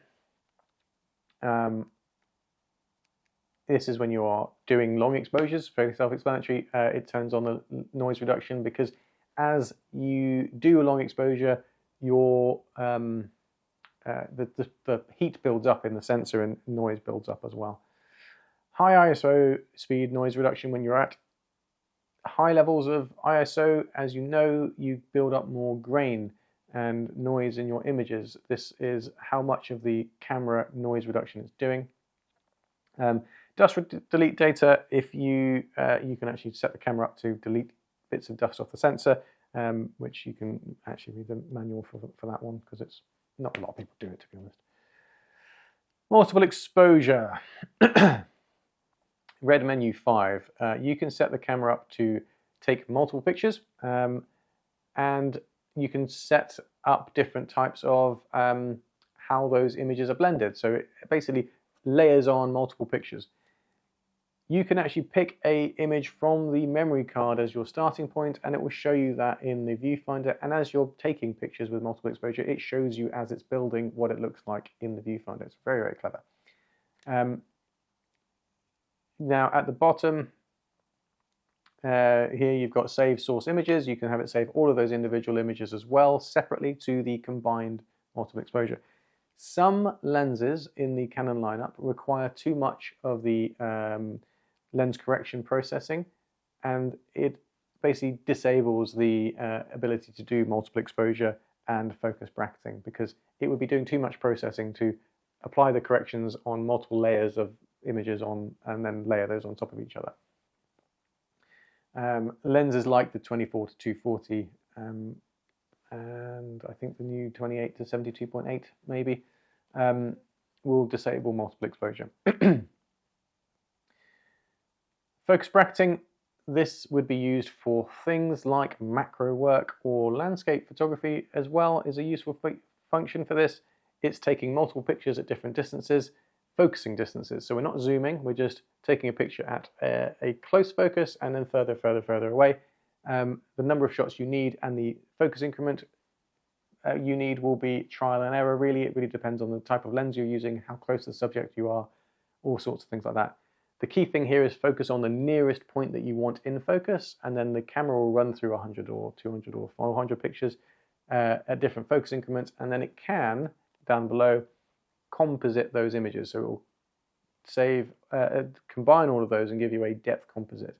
This is when you are doing long exposures, very self-explanatory. It turns on the noise reduction because as you do a long exposure, your the heat builds up in the sensor and noise builds up as well. High ISO speed noise reduction. When you're at high levels of ISO, as you know, you build up more grain and noise in your images. This is how much of the camera noise reduction is doing. Dust delete data. If you can actually set the camera up to delete bits of dust off the sensor, which you can actually read the manual for that one because it's not a lot of people do it, to be honest. Multiple exposure. Red menu 5. You can set the camera up to take multiple pictures, and you can set up different types of how those images are blended. So it basically layers on multiple pictures. You can actually pick an image from the memory card as your starting point, and it will show you that in the viewfinder. And as you're taking pictures with multiple exposure, it shows you as it's building what it looks like in the viewfinder. It's very, very clever. Now at the bottom, here you've got save source images. You can have it save all of those individual images as well, separately to the combined multiple exposure. Some lenses in the Canon lineup require too much of the lens correction processing, and it basically disables the ability to do multiple exposure and focus bracketing, because it would be doing too much processing to apply the corrections on multiple layers of images on and then layer those on top of each other. Lenses like the 24 to 240 and I think the new 28 to 72.8 maybe will disable multiple exposure. Focus bracketing, this would be used for things like macro work or landscape photography as well, is a useful function for this. It's taking multiple pictures at different distances, focusing distances. So we're not zooming, we're just taking a picture at a close focus and then further away. The number of shots you need and the focus increment you need will be trial and error, really. It really depends on the type of lens you're using, how close to the subject you are, all sorts of things like that. The key thing here is focus on the nearest point that you want in focus, and then the camera will run through 100 or 200 or 400 pictures at different focus increments, and then it can, down below, composite those images. So it will save, combine all of those and give you a depth composite.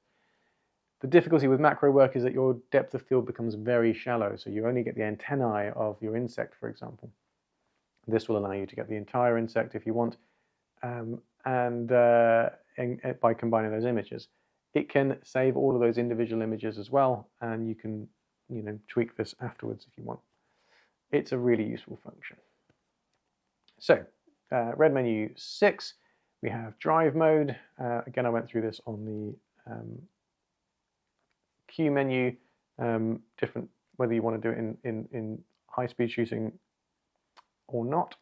The difficulty with macro work is that your depth of field becomes very shallow, so you only get the antennae of your insect, for example. This will allow you to get the entire insect if you want, and by combining those images. It can save all of those individual images as well, and you can tweak this afterwards if you want. It's a really useful function. So, red menu 6, we have drive mode. Again, I went through this on the Q menu, different whether you want to do it in high-speed shooting or not.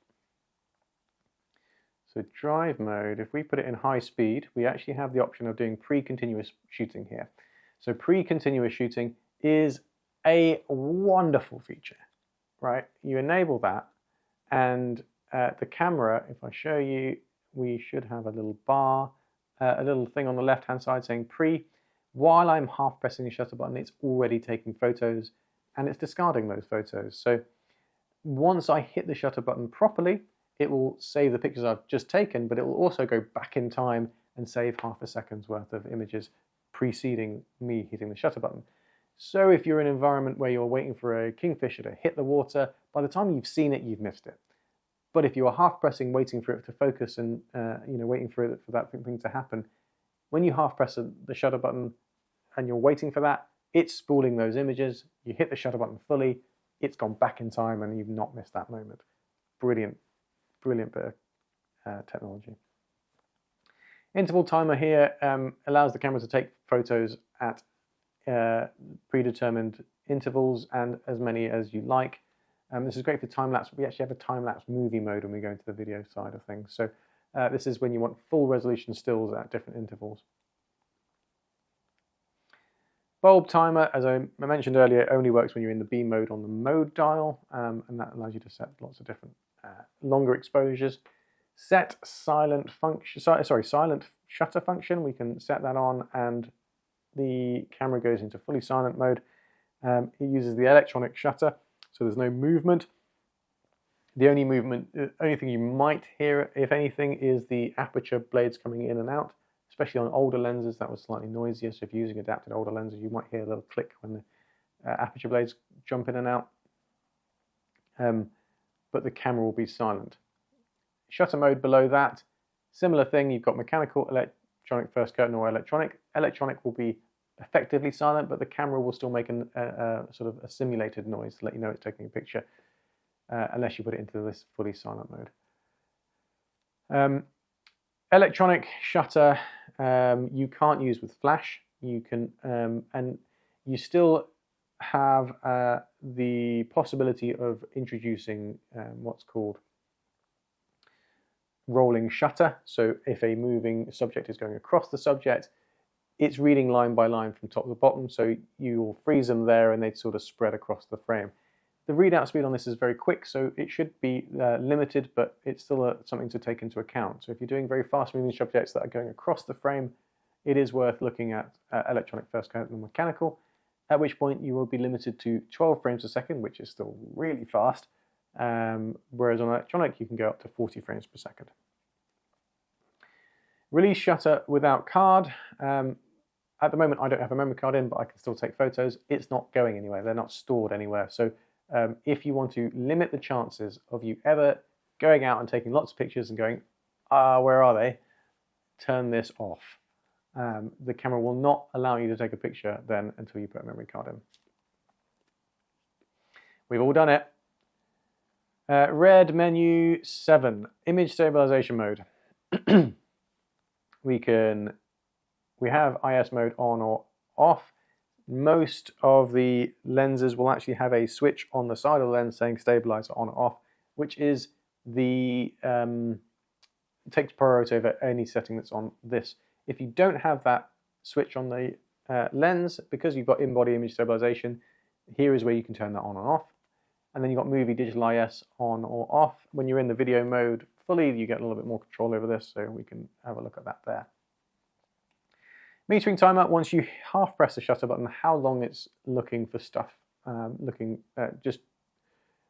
So drive mode, if we put it in high speed, we actually have the option of doing pre-continuous shooting here. So pre-continuous shooting is a wonderful feature, right? You enable that, and the camera, if I show you, we should have a little bar, a little thing on the left-hand side saying pre. While I'm half pressing the shutter button, it's already taking photos and it's discarding those photos. So once I hit the shutter button properly, it will save the pictures I've just taken, but it will also go back in time and save half a second's worth of images preceding me hitting the shutter button. So if you're in an environment where you're waiting for a kingfisher to hit the water, by the time you've seen it, you've missed it. But if you are half pressing, waiting for it to focus and waiting for that thing to happen, when you half press the shutter button and you're waiting for that, it's spooling those images. You hit the shutter button fully, it's gone back in time, and you've not missed that moment. Brilliant, brilliant bit of technology. Interval timer here allows the camera to take photos at predetermined intervals and as many as you like. This is great for time-lapse. We actually have a time-lapse movie mode when we go into the video side of things. So this is when you want full resolution stills at different intervals. Bulb timer, as I mentioned earlier, only works when you're in the B mode on the mode dial, and that allows you to set lots of different longer exposures. Set silent function, silent shutter function. We can set that on, and the camera goes into fully silent mode. It uses the electronic shutter, so there's no movement. The only thing you might hear, if anything, is the aperture blades coming in and out. Especially on older lenses, that was slightly noisier. So if you're using adapted older lenses, you might hear a little click when the aperture blades jump in and out. But the camera will be silent. Shutter mode below that, similar thing. You've got mechanical, electronic first curtain, or electronic. Electronic will be effectively silent, but the camera will still make a sort of a simulated noise to let you know it's taking a picture, unless you put it into this fully silent mode. Electronic shutter you can't use with flash. You can, and you still have the possibility of introducing what's called rolling shutter. So if a moving subject is going across the subject, it's reading line by line from top to bottom, so you'll freeze them there and they sort of spread across the frame. The readout speed on this is very quick, so it should be limited, but it's still something to take into account. So if you're doing very fast moving subjects that are going across the frame, it is worth looking at electronic first and mechanical, at which point you will be limited to 12 frames a second, which is still really fast, whereas on electronic you can go up to 40 frames per second. Release shutter without card. At the moment I don't have a memory card in, but I can still take photos. It's not going anywhere, they're not stored anywhere. So if you want to limit the chances of you ever going out and taking lots of pictures and going, where are they? Turn this off. The camera will not allow you to take a picture then until you put a memory card in. We've all done it. Red menu 7, image stabilization mode. We have IS mode on or off. Most of the lenses will actually have a switch on the side of the lens saying stabilizer on or off, which is the takes priority over any setting that's on this. If you don't have that switch on the lens, because you've got in-body image stabilization, here is where you can turn that on and off. And then you've got movie digital IS on or off. When you're in the video mode fully, you get a little bit more control over this, so we can have a look at that there. Metering timer, once you half press the shutter button, how long it's looking for stuff, just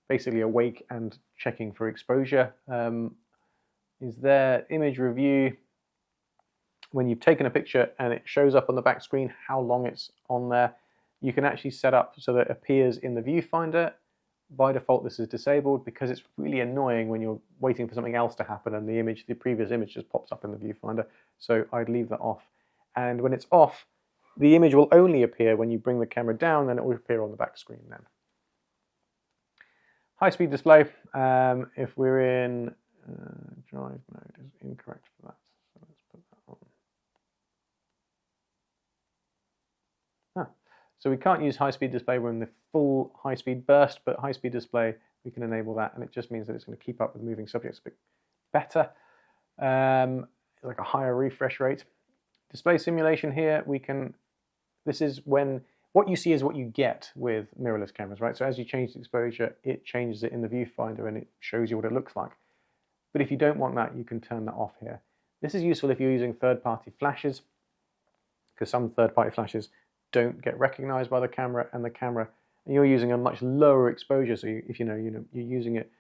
basically awake and checking for exposure. Is there image review? When you've taken a picture and it shows up on the back screen how long it's on there, you can actually set up so that it appears in the viewfinder. By default this is disabled because it's really annoying when you're waiting for something else to happen and the previous image just pops up in the viewfinder. So I'd leave that off. And when it's off, the image will only appear when you bring the camera down, and it will appear on the back screen then. High-speed display, if we're in drive mode is incorrect for that. So let's put that on. So we can't use high-speed display when the full high-speed burst, but high-speed display, we can enable that, and it just means that it's going to keep up with moving subjects a bit better. Like a higher refresh rate. Display simulation here, this is when, what you see is what you get with mirrorless cameras, right? So as you change the exposure, it changes it in the viewfinder and it shows you what it looks like. But if you don't want that, you can turn that off here. This is useful if you're using third-party flashes, because some third-party flashes don't get recognized by the camera, and you're using a much lower exposure. So if you're using it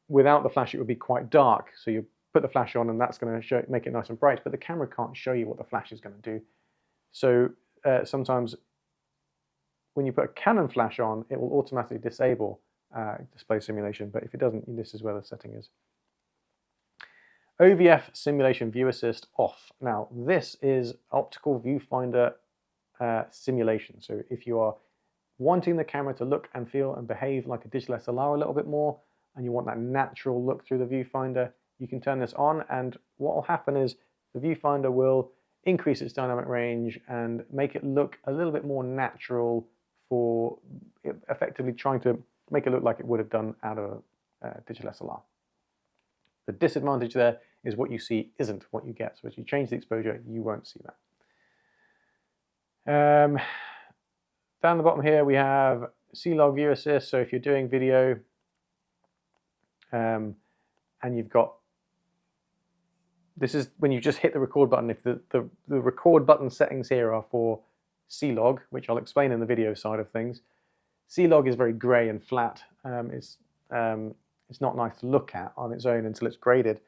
without the flash, it would be quite dark. So you put the flash on and that's going to make it nice and bright, but the camera can't show you what the flash is going to do. So sometimes when you put a Canon flash on, it will automatically disable display simulation, but if it doesn't, this is where the setting is. OVF simulation view assist off. Now this is optical viewfinder simulation. So if you are wanting the camera to look and feel and behave like a digital SLR a little bit more, and you want that natural look through the viewfinder, you can turn this on, and what will happen is the viewfinder will increase its dynamic range and make it look a little bit more natural, for effectively trying to make it look like it would have done out of a digital SLR. The disadvantage there is what you see isn't what you get. So as you change the exposure, you won't see that. Down the bottom here we have C-Log view assist. So if you're doing video and you've got, this is when you just hit the record button. If the record button settings here are for C-Log, which I'll explain in the video side of things. C-Log is very grey and flat. It's not nice to look at on its own until it's graded.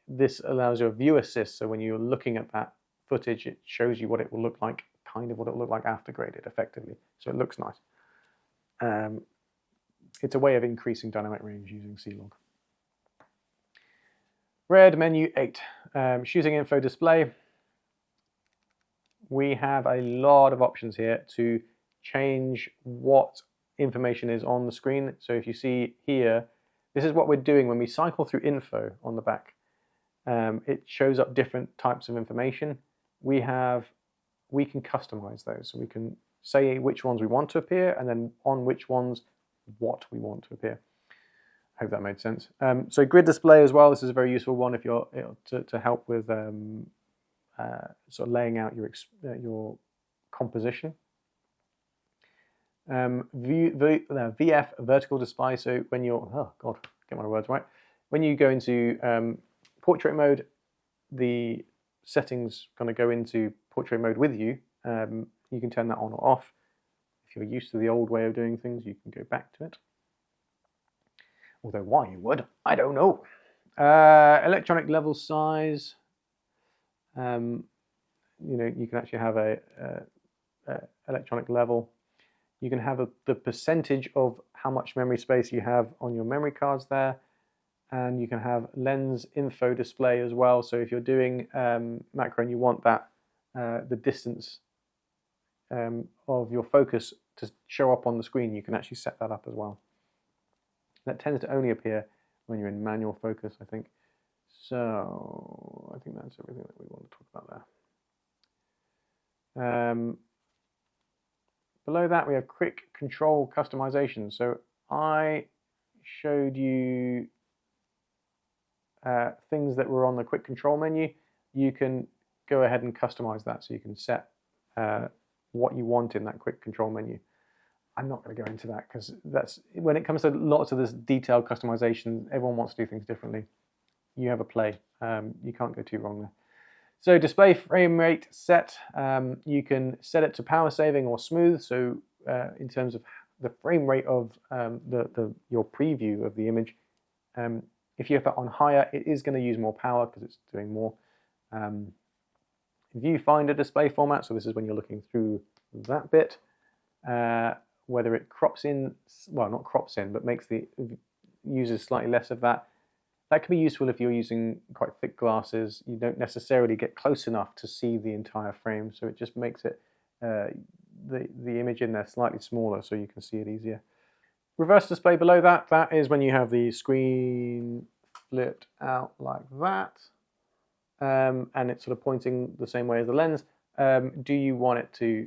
This allows you a view assist, so when you're looking at that footage, it shows you what it will look like, kind of what it will look like after graded, effectively. So it looks nice. It's a way of increasing dynamic range using C-Log. Red menu 8, shooting info display. We have a lot of options here to change what information is on the screen. So if you see here, this is what we're doing when we cycle through info on the back. It shows up different types of information. We can customize those. So we can say which ones we want to appear, and then on which ones what we want to appear. I hope that made sense. So grid display as well. This is a very useful one if you're to help with sort of laying out your composition. VF, vertical display. So when you're, oh God, get my words right. When you go into portrait mode, the settings kind of go into portrait mode with you. You can turn that on or off. If you're used to the old way of doing things, you can go back to it. Although why you would, I don't know. Electronic level size. You know, you can actually have a electronic level. You can have the percentage of how much memory space you have on your memory cards there. And you can have lens info display as well. So if you're doing macro and you want that, the distance of your focus to show up on the screen, you can actually set that up as well. That tends to only appear when you're in manual focus, I think. So I think that's everything that we want to talk about there. Below that, we have quick control customization. So I showed you things that were on the quick control menu. You can go ahead and customize that, so you can set what you want in that quick control menu. I'm not going to go into that because that's when it comes to lots of this detailed customization, everyone wants to do things differently. You have a play. You can't go too wrong there. So display frame rate set, you can set it to power saving or smooth. So in terms of the frame rate of your preview of the image, if you have that on higher, it is going to use more power because it's doing more. Viewfinder display format, so this is when you're looking through that bit. Whether it crops in, well, not crops in, but makes the uses slightly less of that. That can be useful if you're using quite thick glasses. You don't necessarily get close enough to see the entire frame, so it just makes it the image in there slightly smaller so you can see it easier. Reverse display below that, that is when you have the screen flipped out like that, and it's sort of pointing the same way as the lens. Do you want it to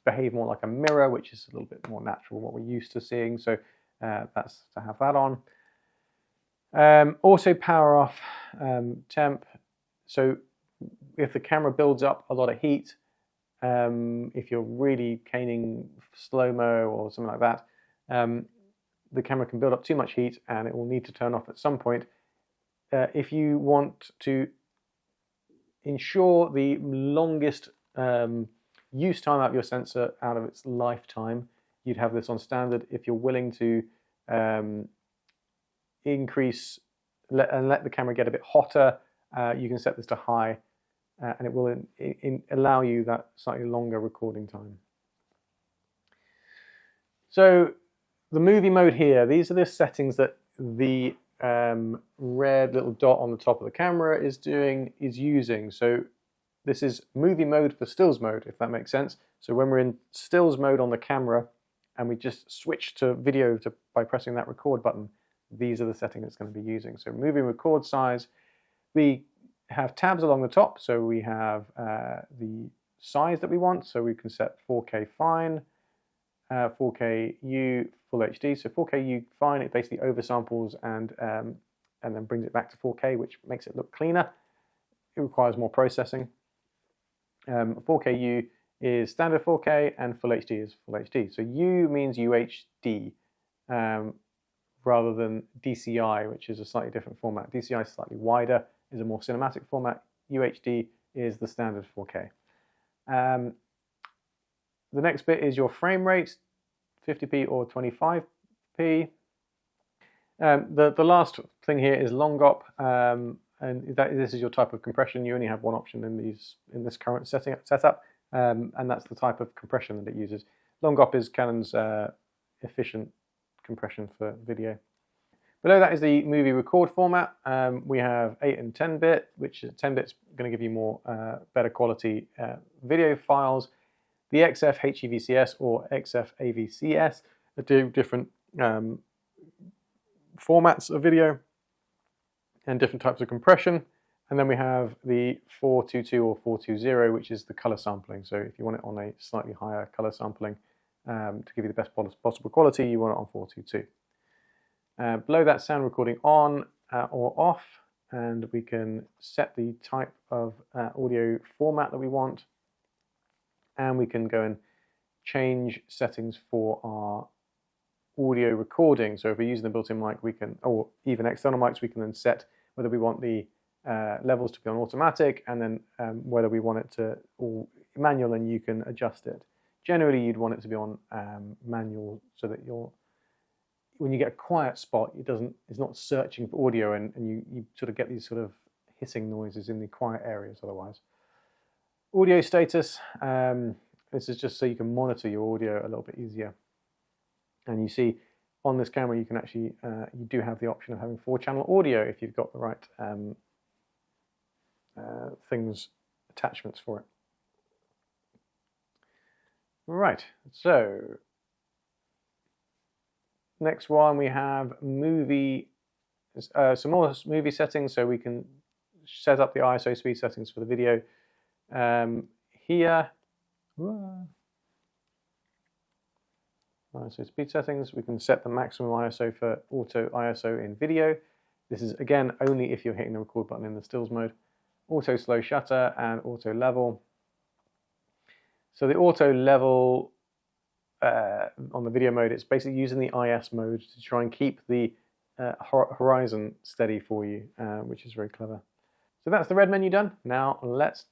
behave more like a mirror, which is a little bit more natural, what we're used to seeing, so that's to have that on. Also power off temp, so if the camera builds up a lot of heat, if you're really caning slow-mo or something like that, the camera can build up too much heat and it will need to turn off at some point. If you want to ensure the longest use time out of your sensor out of its lifetime, you'd have this on standard. If you're willing to increase and let the camera get a bit hotter, you can set this to high, and it will allow you that slightly longer recording time. So the movie mode here, these are the settings that the red little dot on the top of the camera is using. So this is movie mode for stills mode, if that makes sense. So when we're in stills mode on the camera and we just switch to video by pressing that record button, these are the settings it's going to be using. So movie record size, we have tabs along the top. So we have the size that we want. So we can set 4K fine, 4K U, full HD. So 4K U fine, it basically oversamples and then brings it back to 4K, which makes it look cleaner. It requires more processing. 4K U is standard 4K and full HD is full HD. So U means UHD rather than DCI, which is a slightly different format. DCI is slightly wider, is a more cinematic format. UHD is the standard 4K. The next bit is your frame rate, 50p or 25p. The last thing here is long op, and this is your type of compression. You only have one option in this current setup, and that's the type of compression that it uses. Long op is Canon's efficient compression for video. Below that is the movie record format. We have 8 and 10 bit, which 10 bit's going to give you more better quality video files. The XF HEVCS or XF AVCS are two different formats of video and different types of compression. And then we have the 422 or 420, which is the color sampling. So if you want it on a slightly higher color sampling to give you the best possible quality, you want it on 422. Below that, sound recording on or off, and we can set the type of audio format that we want, and we can go and change settings for our audio recording. So if we're using the built-in mic, we can, or even external mics, we can then set whether we want the levels to be on automatic, and then whether we want it to or manual, and you can adjust it. Generally, you'd want it to be on manual, so that when you get a quiet spot, it's not searching for audio, and you sort of get these sort of hissing noises in the quiet areas otherwise. Audio status, this is just so you can monitor your audio a little bit easier. And you see on this camera, you can actually, you do have the option of having 4-channel audio if you've got the right attachments for it. Right, so next one we have some more movie settings, so we can set up the ISO speed settings for the video. Here, ISO speed settings, we can set the maximum ISO for auto ISO in video. This is again only if you're hitting the record button in the stills mode. Auto slow shutter and auto level. So the auto level on the video mode, it's basically using the IS mode to try and keep the horizon steady for you, which is very clever. So that's the red menu done. Now let's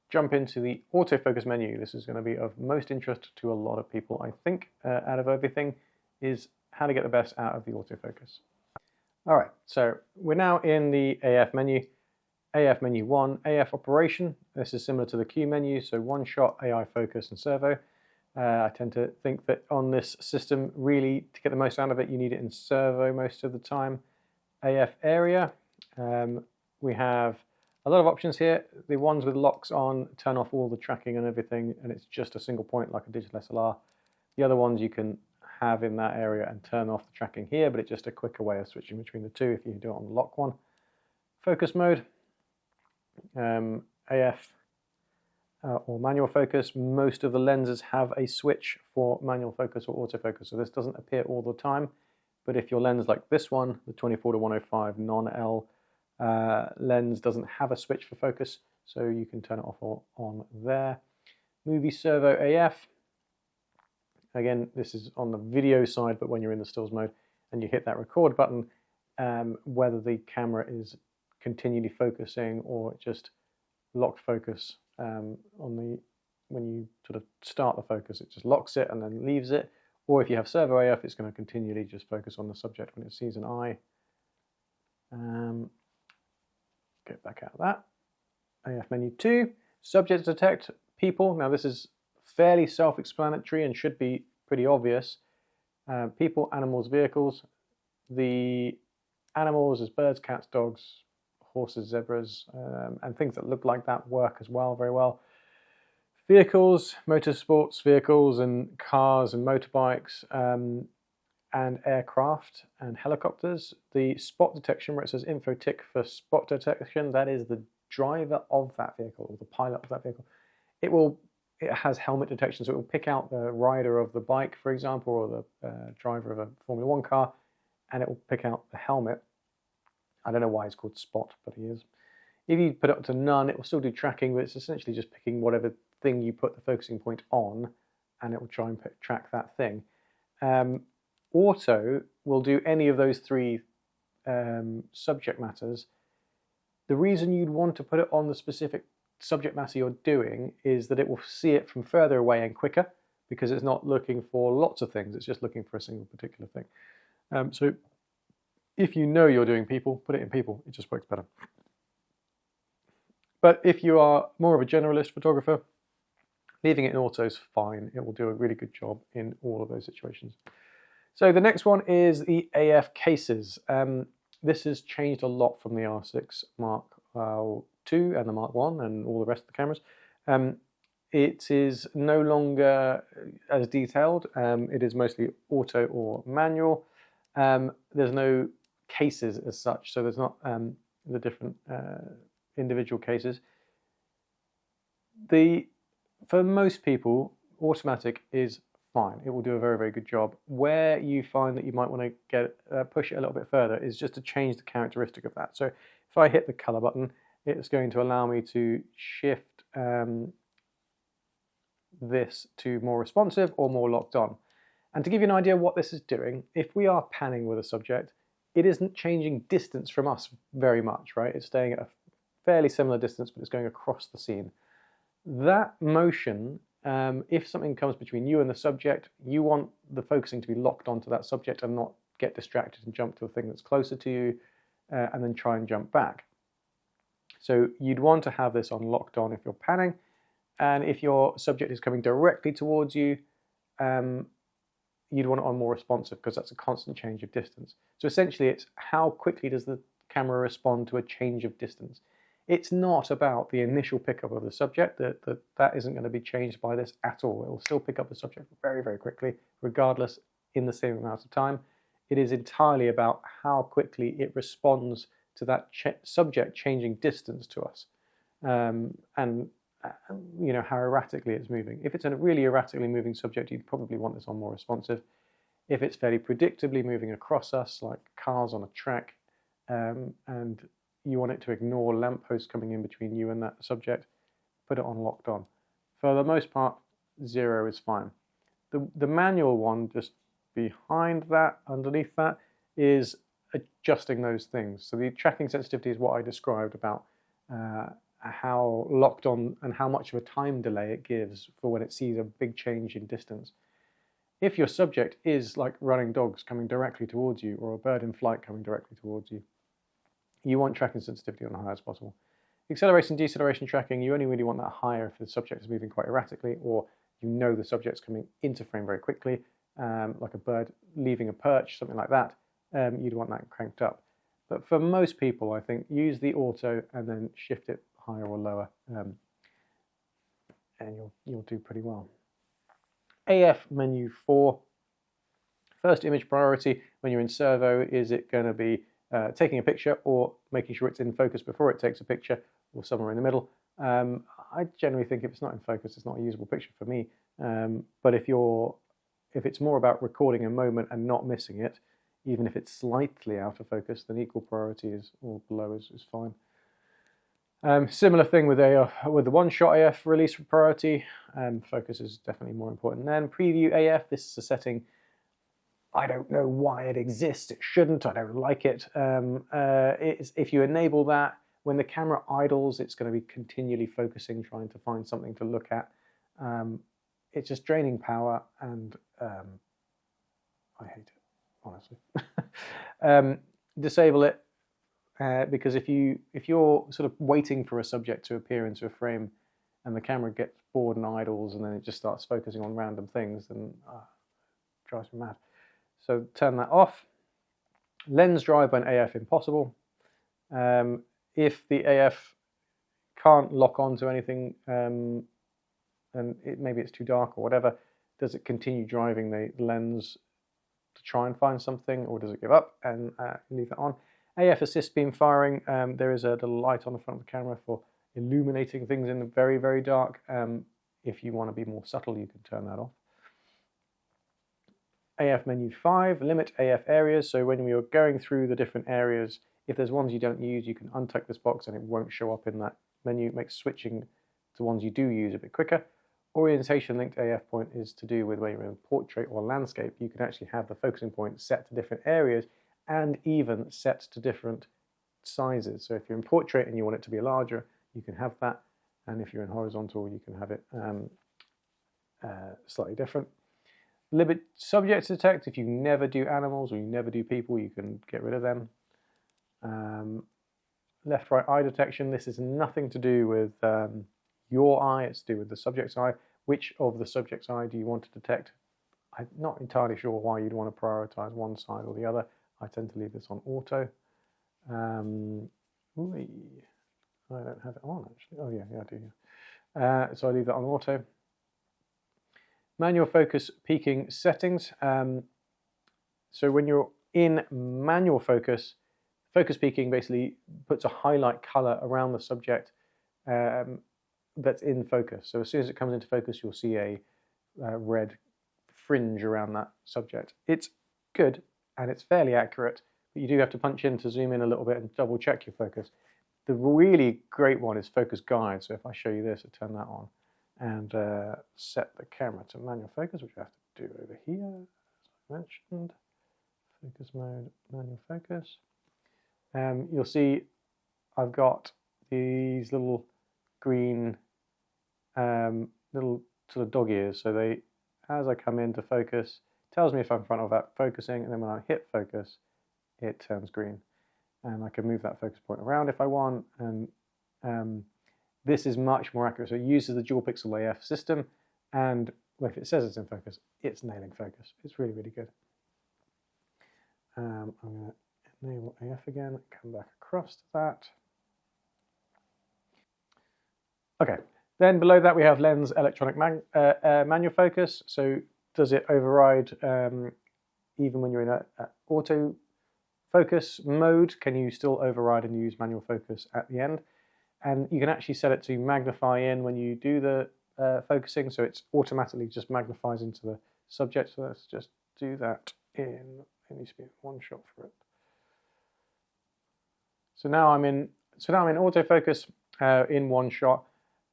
jump into the autofocus menu. This is going to be of most interest to a lot of people, I think, out of everything, is how to get the best out of the autofocus. All right, so we're now in the AF menu. AF menu 1, AF operation. This is similar to the Q menu, so one shot, AI focus, and servo. I tend to think that on this system, really, to get the most out of it, you need it in servo most of the time. AF area, we have a lot of options here. The ones with locks on turn off all the tracking and everything, and it's just a single point like a digital SLR. The other ones you can have in that area and turn off the tracking here, but it's just a quicker way of switching between the two if you do it on the lock one. Focus mode, AF or manual focus. Most of the lenses have a switch for manual focus or autofocus, so this doesn't appear all the time, but if your lens like this one, the 24-105 non-L lens, doesn't have a switch for focus, so you can turn it off or on there. Movie servo AF. Again, this is on the video side, but when you're in the stills mode and you hit that record button, whether the camera is continually focusing or just locked focus when you sort of start the focus, it just locks it and then leaves it. Or if you have servo AF, it's going to continually just focus on the subject when it sees an eye. Get back out of that. AF menu 2, subject detect people. Now this is fairly self-explanatory and should be pretty obvious. People, animals, vehicles. The animals is birds, cats, dogs, horses, zebras, and things that look like that work as well, very well. Vehicles, motorsports vehicles and cars and motorbikes, and aircraft and helicopters. The spot detection, where it says info tick for spot detection, that is the driver of that vehicle, or the pilot of that vehicle. It has helmet detection, so it will pick out the rider of the bike, for example, or the driver of a Formula 1 car, and it will pick out the helmet. I don't know why it's called spot, but he is. If you put it up to none, it will still do tracking, but it's essentially just picking whatever thing you put the focusing point on, and it will try and track that thing. Auto will do any of those three subject matters. The reason you'd want to put it on the specific subject matter you're doing is that it will see it from further away and quicker, because it's not looking for lots of things, it's just looking for a single particular thing. So if you know you're doing people, put it in people, it just works better. But if you are more of a generalist photographer, leaving it in auto is fine. It will do a really good job in all of those situations. So the next one is the AF cases. This has changed a lot from the R6 Mark II and the Mark I and all the rest of the cameras. It is no longer as detailed. It is mostly auto or manual. There's no cases as such, so there's not the different individual cases. For most people, automatic is fine. It will do a very, very good job. Where you find that you might want to push it a little bit further is just to change the characteristic of that. So if I hit the color button, it's going to allow me to shift this to more responsive or more locked on. And to give you an idea of what this is doing, if we are panning with a subject, it isn't changing distance from us very much, right? It's staying at a fairly similar distance, but it's going across the scene. That motion, if something comes between you and the subject, you want the focusing to be locked onto that subject and not get distracted and jump to a thing that's closer to you and then try and jump back. So you'd want to have this on locked on if you're panning, and if your subject is coming directly towards you, you'd want it on more responsive because that's a constant change of distance. So essentially it's how quickly does the camera respond to a change of distance. It's not about the initial pickup of the subject, that isn't going to be changed by this at all. It will still pick up the subject very, very quickly, regardless in the same amount of time. It is entirely about how quickly it responds to that subject changing distance to us, and you know, how erratically it's moving. If it's a really erratically moving subject, you'd probably want this on more responsive. If it's fairly predictably moving across us, like cars on a track, and you want it to ignore lampposts coming in between you and that subject, put it on locked on. For the most part, 0 is fine. The manual one just behind that, underneath that, is adjusting those things. So the tracking sensitivity is what I described about how locked on and how much of a time delay it gives for when it sees a big change in distance. If your subject is like running dogs coming directly towards you or a bird in flight coming directly towards you, you want tracking sensitivity on the highest possible. Acceleration, deceleration tracking, you only really want that higher if the subject is moving quite erratically, or you know the subject's coming into frame very quickly, like a bird leaving a perch, something like that. You'd want that cranked up. But for most people, I think, use the auto and then shift it higher or lower, and you'll do pretty well. AF menu 4. First image priority when you're in Servo, is it going to be taking a picture or making sure it's in focus before it takes a picture, or somewhere in the middle? I generally think if it's not in focus, it's not a usable picture for me. But if it's more about recording a moment and not missing it, even if it's slightly out of focus, then equal priority is, or below is fine. Similar thing with the one-shot AF release priority. Focus is definitely more important. Then preview AF, this is a setting, I don't know why it exists, it shouldn't, I don't like it. If you enable that, when the camera idles, it's going to be continually focusing, trying to find something to look at. It's just draining power, and I hate it, honestly. Disable it, because if you're sort of waiting for a subject to appear into a frame and the camera gets bored and idles and then it just starts focusing on random things, then it drives me mad. So turn that off. Lens drive when AF impossible. If the AF can't lock onto anything, and maybe it's too dark or whatever, does it continue driving the lens to try and find something, or does it give up and leave it on? AF assist beam firing, there is a little light on the front of the camera for illuminating things in the very, very dark. If you want to be more subtle, you can turn that off. AF menu 5, limit AF areas. So when you're going through the different areas, if there's ones you don't use, you can untick this box and it won't show up in that menu. It makes switching to ones you do use a bit quicker. Orientation linked AF point is to do with when you're in portrait or landscape. You can actually have the focusing point set to different areas and even set to different sizes. So if you're in portrait and you want it to be larger, you can have that. And if you're in horizontal, you can have it slightly different. Limit subject to detect. If you never do animals or you never do people, you can get rid of them. Left right eye detection. This is nothing to do with your eye, it's to do with the subject's eye. Which of the subject's eye do you want to detect? I'm not entirely sure why you'd want to prioritize one side or the other. I tend to leave this on auto. I don't have it on actually. Oh yeah, I do. Yeah. So I leave that on auto. Manual focus peaking settings. So when you're in manual focus focus peaking basically puts a highlight color around the subject that's in focus. So as soon as it comes into focus, you'll see a red fringe around that subject. It's good and it's fairly accurate, but you do have to punch in to zoom in a little bit and double check your focus. The really great one is focus guide. So if I show you this, I turn that on and set the camera to manual focus, which I have to do over here, as I mentioned. Focus mode, manual focus. You'll see I've got these little green little sort of dog ears. So they, as I come into focus, tells me if I'm in front of that focusing, and then when I hit focus, it turns green. And I can move that focus point around if I want. And this is much more accurate. So it uses the dual pixel AF system, and if it says it's in focus, it's nailing focus. It's really, really good. I'm going to enable AF again, come back across to that. Okay, then below that we have lens electronic manual focus. So does it override even when you're in a auto focus mode? Can you still override and use manual focus at the end? And you can actually set it to magnify in when you do the focusing, so it's automatically just magnifies into the subject. So let's just do that in, it needs to be one shot for it. So now I'm in autofocus in one shot.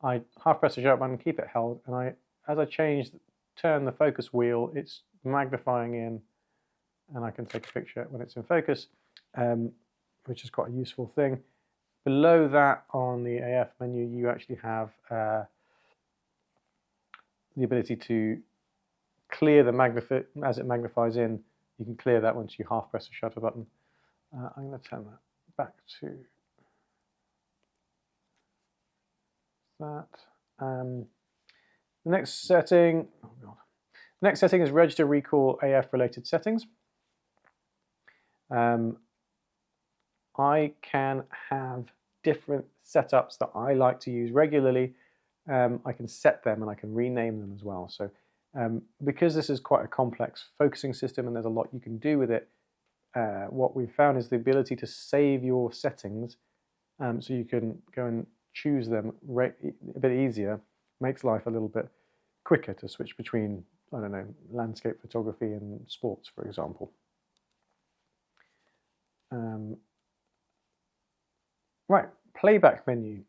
I half press the shutter button, keep it held, and as I turn the focus wheel, it's magnifying in, and I can take a picture when it's in focus, which is quite a useful thing. Below that on the AF menu, you actually have the ability to clear the as it magnifies in. You can clear that once you half press the shutter button. I'm going to turn that back to that. The next setting, oh God. The next setting is register recall AF related settings. I can have different setups that I like to use regularly. I can set them and I can rename them as well. So because this is quite a complex focusing system and there's a lot you can do with it, what we've found is the ability to save your settings so you can go and choose them a bit easier, makes life a little bit quicker to switch between, I don't know, landscape photography and sports, for example. Right, playback menu.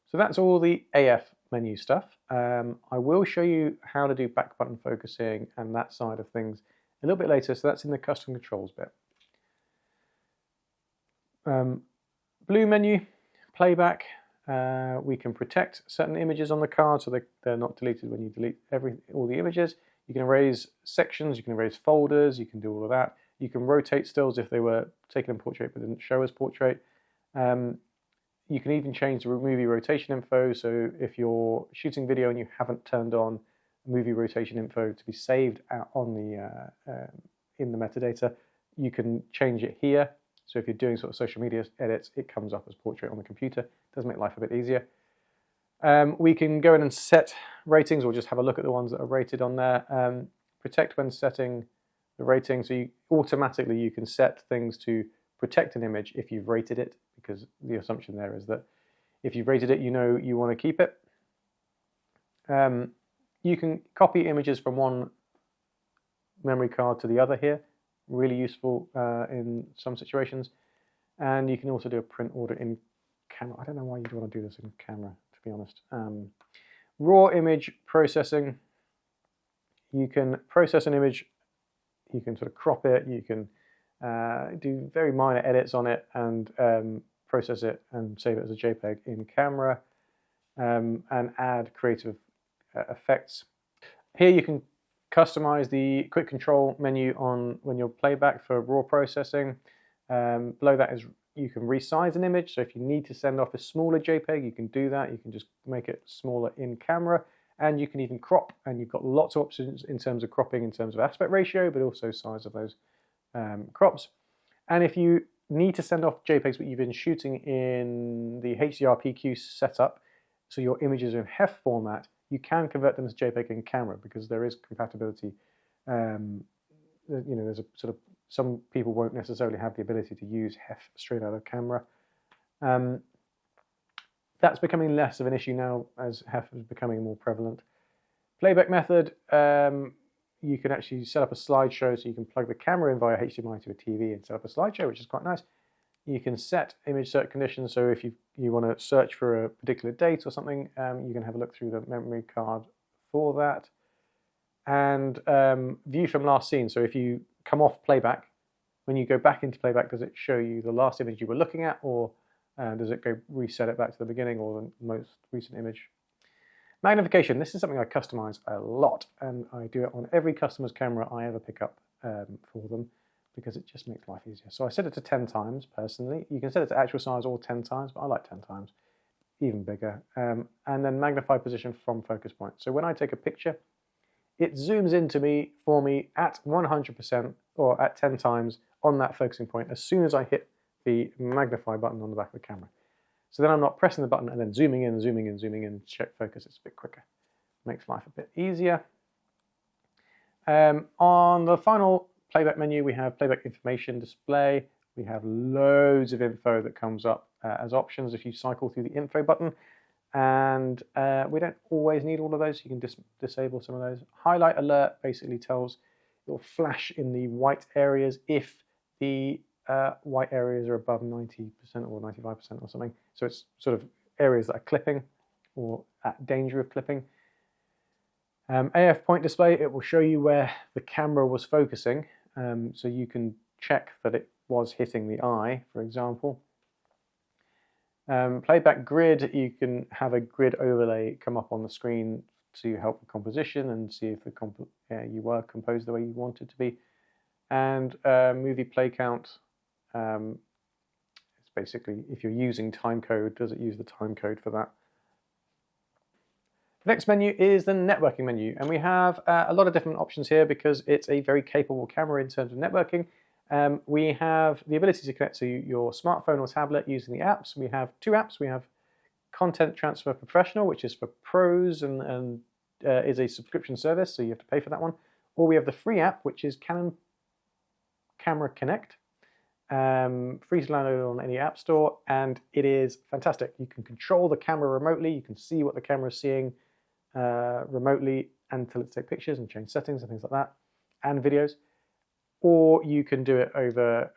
So that's all the AF menu stuff. I will show you how to do back button focusing and that side of things a little bit later, so that's in the custom controls bit. Blue menu, playback. We can protect certain images on the card so they're not deleted when you delete all the images. You can erase sections, you can erase folders, you can do all of that. You can rotate stills if they were taken in portrait but didn't show as portrait. You can even change the movie rotation info, so if you're shooting video and you haven't turned on movie rotation info to be saved out on the in the metadata, you can change it here. So if you're doing sort of social media edits, it comes up as portrait on the computer. It does make life a bit easier. We can go in and set ratings, or just have a look at the ones that are rated on there. Protect when setting the rating, so you can set things to protect an image if you've rated it, because the assumption there is that if you've rated it, you know you want to keep it. You can copy images from one memory card to the other here. Really useful in some situations. And you can also do a print order in camera. I don't know why you'd want to do this in camera, to be honest. Raw image processing. You can process an image, you can sort of crop it, you can do very minor edits on it and process it and save it as a JPEG in camera, and add creative effects. Here you can customize the quick control menu on when you're playback for raw processing. Below that is you can resize an image, so if you need to send off a smaller JPEG, you can do that. You can just make it smaller in camera, and you can even crop, and you've got lots of options in terms of cropping, in terms of aspect ratio, but also size of those crops. And if you need to send off JPEGs but you've been shooting in the HDR PQ setup, so your images are in HEIF format, you can convert them as JPEG in camera because there is compatibility you know, there's a sort of, some people won't necessarily have the ability to use HEIF straight out of camera. That's becoming less of an issue now as HEIF is becoming more prevalent. Playback method, you can actually set up a slideshow, so you can plug the camera in via HDMI to a TV and set up a slideshow, which is quite nice. You can set image search conditions, so if you want to search for a particular date or something, you can have a look through the memory card for that. And view from last seen, so if you come off playback, when you go back into playback, does it show you the last image you were looking at, or does it go reset it back to the beginning or the most recent image? Magnification, this is something I customize a lot, and I do it on every customer's camera I ever pick up for them, because it just makes life easier. So I set it to 10 times personally. You can set it to actual size or 10 times, but I like 10 times, even bigger. And then magnify position from focus point. So when I take a picture, it zooms into me for me at 100% or at 10 times on that focusing point as soon as I hit the magnify button on the back of the camera. So then I'm not pressing the button and then zooming in, zooming in, zooming in, check focus. It's a bit quicker. Makes life a bit easier. On the final playback menu, we have playback information display. We have loads of info that comes up as options if you cycle through the info button. And we don't always need all of those. You can disable some of those. Highlight alert basically tells, it'll flash in the white areas if the white areas are above 90% or 95% or something. So it's sort of areas that are clipping or at danger of clipping. AF point display, it will show you where the camera was focusing, so you can check that it was hitting the eye, for example. Playback grid, you can have a grid overlay come up on the screen to help with composition and see if you were composed the way you want it to be. And movie play count, it's basically if you're using timecode, does it use the timecode for that? The next menu is the networking menu, and we have a lot of different options here because it's a very capable camera in terms of networking. We have the ability to connect to your smartphone or tablet using the apps. We have two apps. We have Content Transfer Professional, which is for pros and is a subscription service, so you have to pay for that one. Or we have the free app, which is Canon Camera Connect, free to download on any app store, and it is fantastic. You can control the camera remotely. You can see what the camera is seeing remotely and tell it to take pictures and change settings and things like that, and videos. Or you can do it over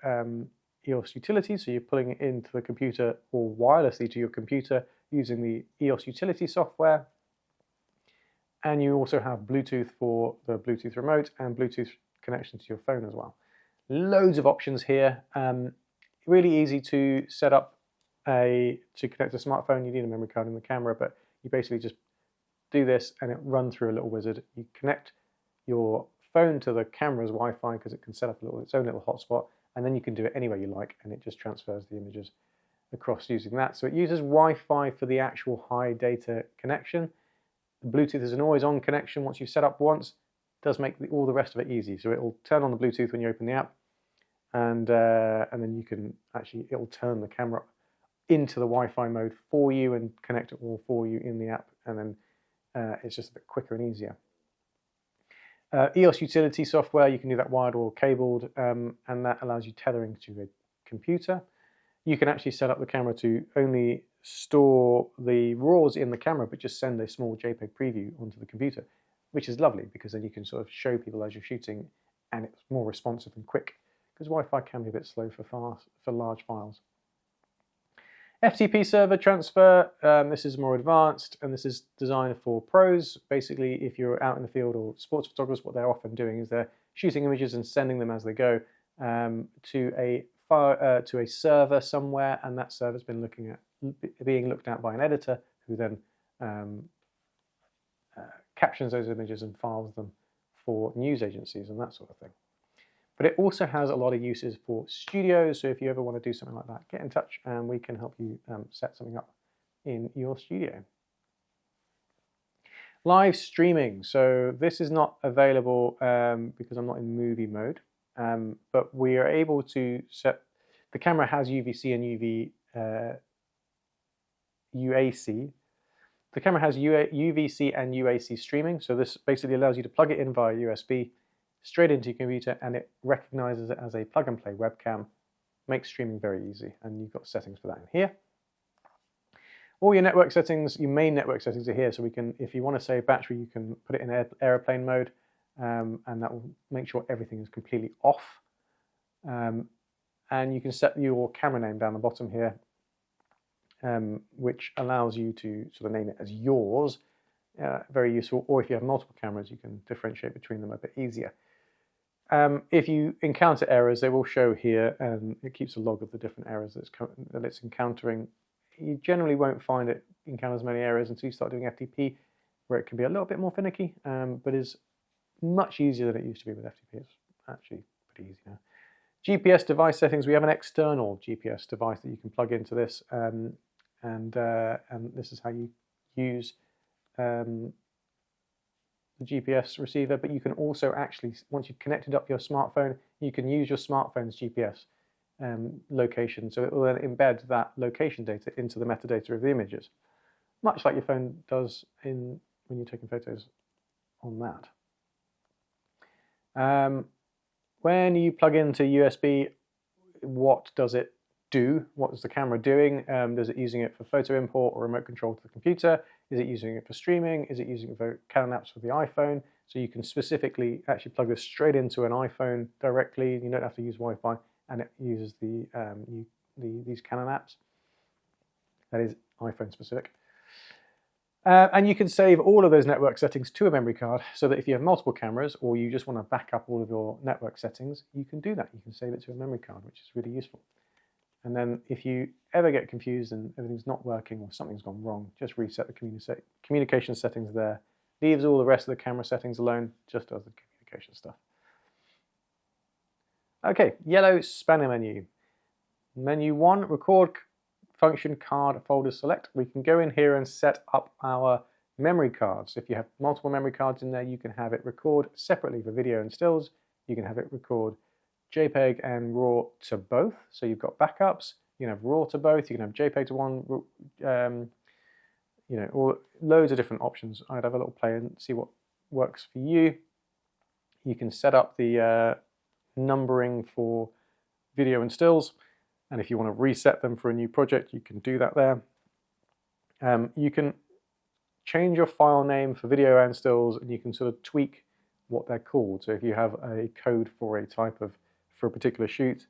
EOS Utility, so you're pulling it into the computer or wirelessly to your computer using the EOS Utility software. And you also have Bluetooth for the Bluetooth remote and Bluetooth connection to your phone as well. Loads of options here. Really easy to set up to connect a smartphone. You need a memory card in the camera, but you basically just do this and it runs through a little wizard. You connect your phone to the camera's Wi-Fi because it can set up its own little hotspot, and then you can do it anywhere you like, and it just transfers the images across using that. So it uses Wi-Fi for the actual high data connection. The Bluetooth is an always-on connection. Once you set up once, it does make all the rest of it easy. So it will turn on the Bluetooth when you open the app, and then you can actually, it will turn the camera into the Wi-Fi mode for you and connect it all for you in the app, and then it's just a bit quicker and easier. EOS Utility software, you can do that wired or cabled, and that allows you tethering to a computer. You can actually set up the camera to only store the RAWs in the camera, but just send a small JPEG preview onto the computer, which is lovely because then you can sort of show people as you're shooting, and it's more responsive and quick because Wi-Fi can be a bit slow for large files. FTP server transfer, this is more advanced, and this is designed for pros. Basically, if you're out in the field or sports photographers, what they're often doing is they're shooting images and sending them as they go to a server somewhere, and that server's been being looked at by an editor who then captions those images and files them for news agencies and that sort of thing. But it also has a lot of uses for studios, so if you ever want to do something like that, get in touch and we can help you set something up in your studio. Live streaming, so this is not available because I'm not in movie mode, but we are able to set, the camera has UVC and UAC. The camera has UVC and UAC streaming, so this basically allows you to plug it in via USB straight into your computer, and it recognizes it as a plug-and-play webcam. Makes streaming very easy, and you've got settings for that in here. All your network settings, your main network settings are here, so we can, if you want to save battery, you can put it in airplane mode, and that will make sure everything is completely off. And you can set your camera name down the bottom here, which allows you to sort of name it as yours. Very useful. Or if you have multiple cameras, you can differentiate between them a bit easier. If you encounter errors, they will show here, and it keeps a log of the different errors that it's encountering. You generally won't find it encounters many errors until you start doing FTP, where it can be a little bit more finicky, but is much easier than it used to be with FTP. It's actually pretty easy now. GPS device settings, we have an external GPS device that you can plug into this, and this is how you use the GPS receiver, but you can also actually, once you've connected up your smartphone, you can use your smartphone's GPS location, so it will then embed that location data into the metadata of the images, much like your phone does when you're taking photos on that. When you plug into USB, what does it do? What is the camera doing? Is it using it for photo import or remote control to the computer? Is it using it for streaming? Is it using it for Canon apps for the iPhone? So you can specifically actually plug this straight into an iPhone directly. You don't have to use Wi-Fi, and it uses these Canon apps. That is iPhone specific. And you can save all of those network settings to a memory card, so that if you have multiple cameras or you just want to back up all of your network settings, you can do that. You can save it to a memory card, which is really useful. And then if you ever get confused and everything's not working or something's gone wrong, just reset the communication settings there. Leaves all the rest of the camera settings alone, just does the communication stuff. Okay, yellow spanner menu. Menu 1, record function card folder select. We can go in here and set up our memory cards. If you have multiple memory cards in there, you can have it record separately for video and stills. You can have it record JPEG and RAW to both. So you've got backups. You can have RAW to both. You can have JPEG to one. Or loads of different options. I'd have a little play and see what works for you. You can set up the numbering for video and stills. And if you want to reset them for a new project, you can do that there. You can change your file name for video and stills, and you can sort of tweak what they're called. So if you have a code for a particular shoot,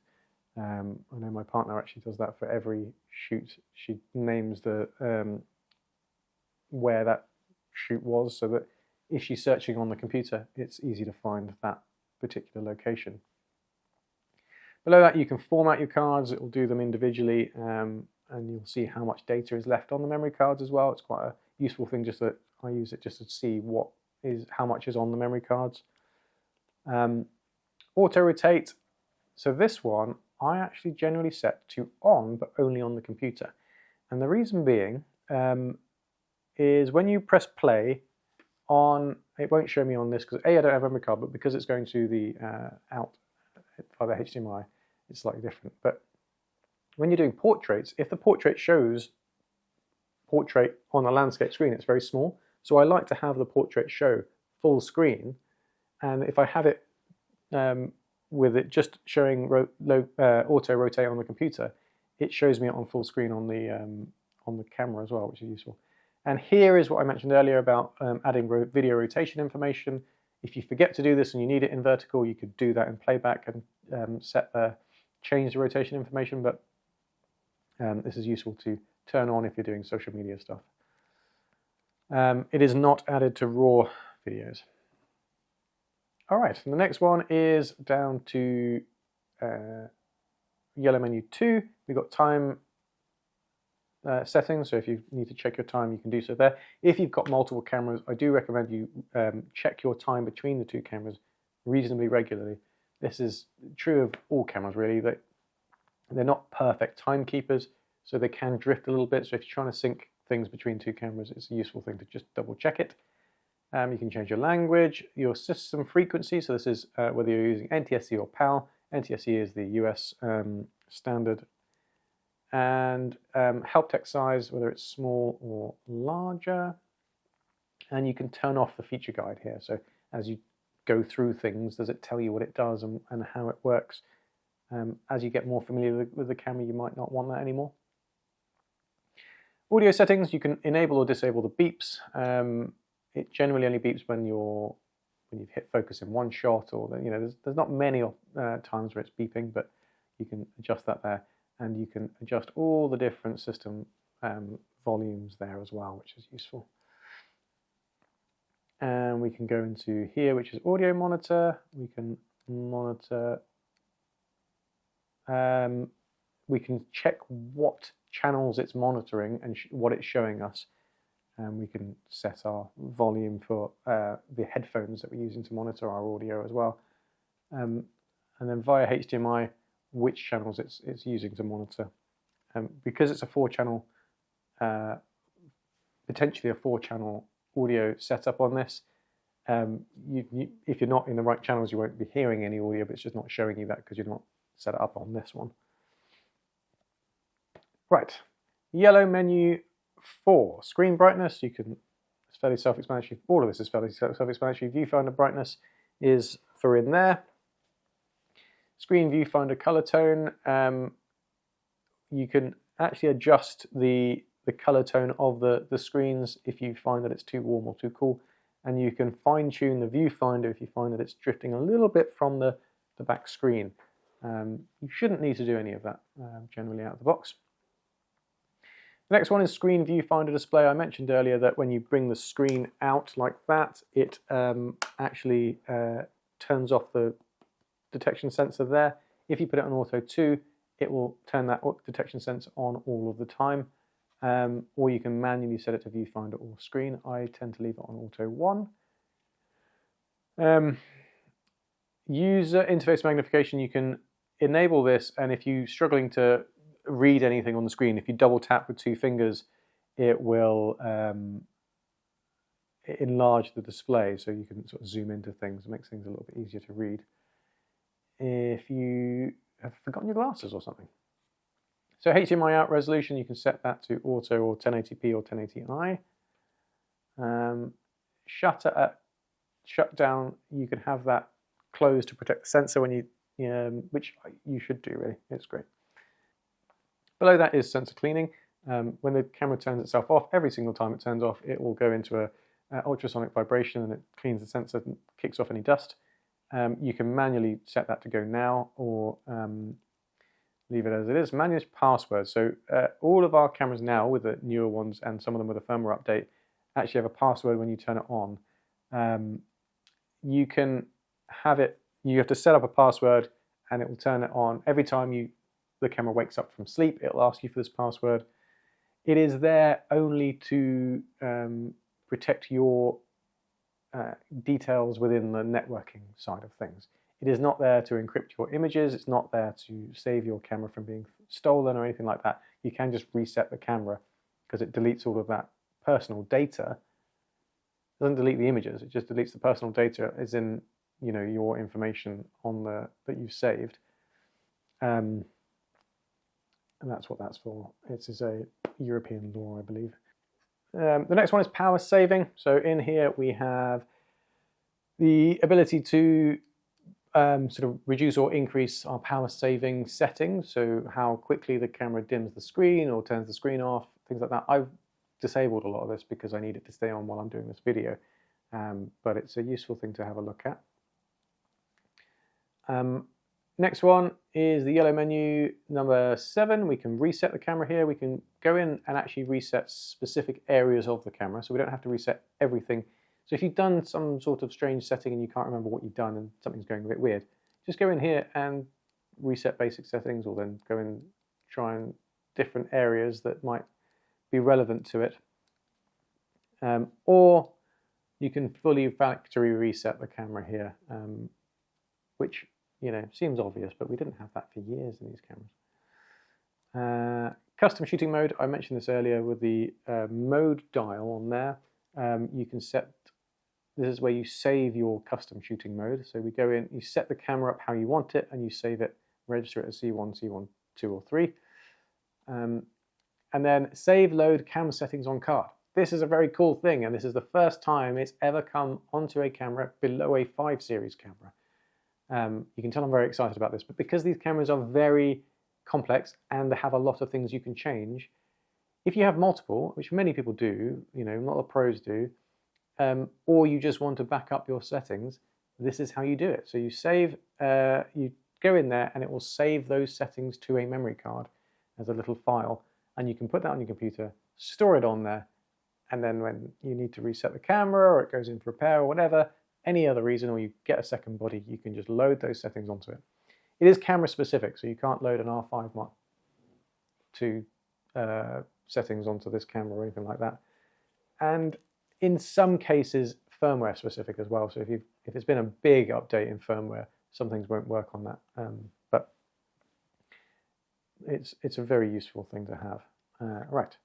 I know my partner actually does that for every shoot. She names the where that shoot was, so that if she's searching on the computer, it's easy to find that particular location. Below that, you can format your cards. It will do them individually, and you'll see how much data is left on the memory cards as well. It's quite a useful thing, just that I use it just to see how much is on the memory cards. Auto rotate. So this one I actually generally set to on, but only on the computer. And the reason being is when you press play on, it won't show me on this because I don't have a memory card, but because it's going to the out by the HDMI, it's slightly different. But when you're doing portraits, if the portrait shows portrait on a landscape screen, it's very small. So I like to have the portrait show full screen, and if I have it with it just showing auto rotate on the computer, it shows me it on full screen on the camera as well, which is useful. And here is what I mentioned earlier about adding video rotation information. If you forget to do this and you need it in vertical, you could do that in Playback and change the rotation information, but this is useful to turn on if you're doing social media stuff. It is not added to RAW videos. All right, and the next one is down to yellow menu 2. We've got time settings, so if you need to check your time, you can do so there. If you've got multiple cameras, I do recommend you check your time between the two cameras reasonably regularly. This is true of all cameras really, that they're not perfect timekeepers, so they can drift a little bit. So if you're trying to sync things between two cameras, it's a useful thing to just double check it. You can change your language, your system frequency, so this is whether you're using NTSC or PAL. NTSC is the US standard. And help text size, whether it's small or larger. And you can turn off the feature guide here. So as you go through things? Does it tell you what it does and how it works? As you get more familiar with the camera, you might not want that anymore. Audio settings, you can enable or disable the beeps. It generally only beeps when you've hit focus in one shot, or there's not many times where it's beeping, but you can adjust that there, and you can adjust all the different system volumes there as well, which is useful. And we can go into here, which is audio monitor. We can monitor. We can check what channels it's monitoring and what it's showing us. And we can set our volume for the headphones that we're using to monitor our audio as well. And then via HDMI, which channels it's using to monitor. Because it's a 4-channel, potentially a 4-channel audio setup on this, if you're not in the right channels, you won't be hearing any audio, but it's just not showing you that because you're not set it up on this one. Right, yellow menu 4, screen brightness. It's fairly self-explanatory. All of this is fairly self-explanatory. Viewfinder brightness is for in there. Screen viewfinder color tone. You can actually adjust the color tone of the screens if you find that it's too warm or too cool, and you can fine-tune the viewfinder if you find that it's drifting a little bit from the back screen. You shouldn't need to do any of that generally out of the box. The next one is screen viewfinder display. I mentioned earlier that when you bring the screen out like that, it actually turns off the detection sensor there. If you put it on auto 2, it will turn that detection sensor on all of the time. Or you can manually set it to viewfinder or screen. I tend to leave it on auto 1. User interface magnification, you can enable this, and if you're struggling to read anything on the screen, if you double tap with 2 fingers, it will enlarge the display, so you can sort of zoom into things. It makes things a little bit easier to read. If you have forgotten your glasses or something. So HDMI out resolution, you can set that to auto or 1080p or 1080i. Shutter at shutdown, you can have that closed to protect the sensor when which you should do really. It's great. Below that is sensor cleaning. When the camera turns itself off, every single time it turns off, it will go into a ultrasonic vibration, and it cleans the sensor and kicks off any dust. You can manually set that to go now, or leave it as it is. Manage password. So all of our cameras now, with the newer ones and some of them with a firmware update, actually have a password when you turn it on. You can have it, you have to set up a password and it will turn it on. Every time the camera wakes up from sleep, it'll ask you for this password. It is there only to protect your details within the networking side of things. It is not there to encrypt your images. It's not there to save your camera from being stolen or anything like that. You can just reset the camera because it deletes all of that personal data. It doesn't delete the images. It just deletes the personal data, as in your information on that you've saved. And that's what that's for. It is a European law, I believe. The next one is power saving. So in here we have the ability to sort of reduce or increase our power saving settings. So how quickly the camera dims the screen or turns the screen off, things like that. I've disabled a lot of this because I need it to stay on while I'm doing this video. But it's a useful thing to have a look at. Next one is the yellow menu number 7. We can reset the camera here. We can go in and actually reset specific areas of the camera, so we don't have to reset everything. So if you've done some sort of strange setting and you can't remember what you've done and something's going a bit weird, just go in here and reset basic settings, or then go and try and different areas that might be relevant to it. Or you can fully factory reset the camera here, which seems obvious, but we didn't have that for years in these cameras. Custom shooting mode, I mentioned this earlier with the mode dial on there. You can set, this is where you save your custom shooting mode. So we go in, you set the camera up how you want it, and you save it, register it as C1, C1, 2 or 3. And then save load camera settings on card. this is a very cool thing, and this is the first time it's ever come onto a camera below a 5 series camera. You can tell I'm very excited about this, but because these cameras are very complex and they have a lot of things you can change, if you have multiple, which many people do, you know, not the pros do, or you just want to back up your settings, this is how you do it. So you save, you go in there and it will save those settings to a memory card as a little file, and you can put that on your computer, store it on there, and then when you need to reset the camera or it goes in for repair or whatever, any other reason, or you get a second body, you can just load those settings onto it. It is camera specific, so you can't load an R5 Mark II settings onto this camera or anything like that. And in some cases, firmware specific as well. So if it's been a big update in firmware, some things won't work on that. But it's a very useful thing to have. Right.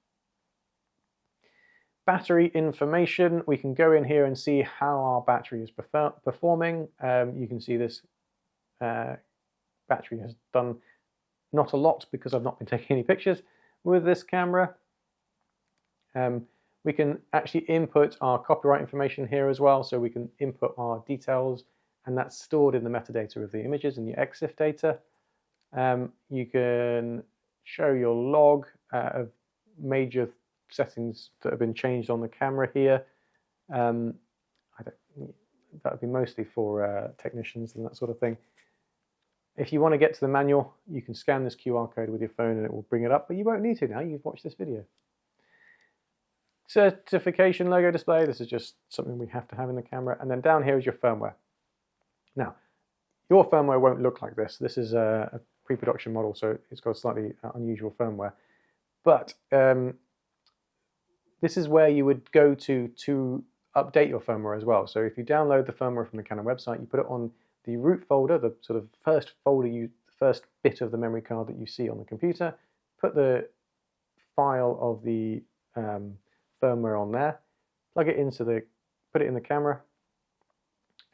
Battery information. We can go in here and see how our battery is performing. You can see this battery has done not a lot because I've not been taking any pictures with this camera. We can actually input our copyright information here as well, so we can input our details, and that's stored in the metadata of the images in the EXIF data. You can show your log of major settings that have been changed on the camera here. That would be mostly for technicians and that sort of thing. If you want to get to the manual, you can scan this QR code with your phone and it will bring it up, but you won't need to now, you've watched this video. Certification logo display, this is just something we have to have in the camera, and then down here is your firmware. Now, your firmware won't look like this. This is a pre-production model, so it's got slightly unusual firmware. But this is where you would go to update your firmware as well. So if you download the firmware from the Canon website, you put it on the root folder, the sort of first folder, the first bit of the memory card that you see on the computer, put the file of the firmware on there, plug it into put it in the camera,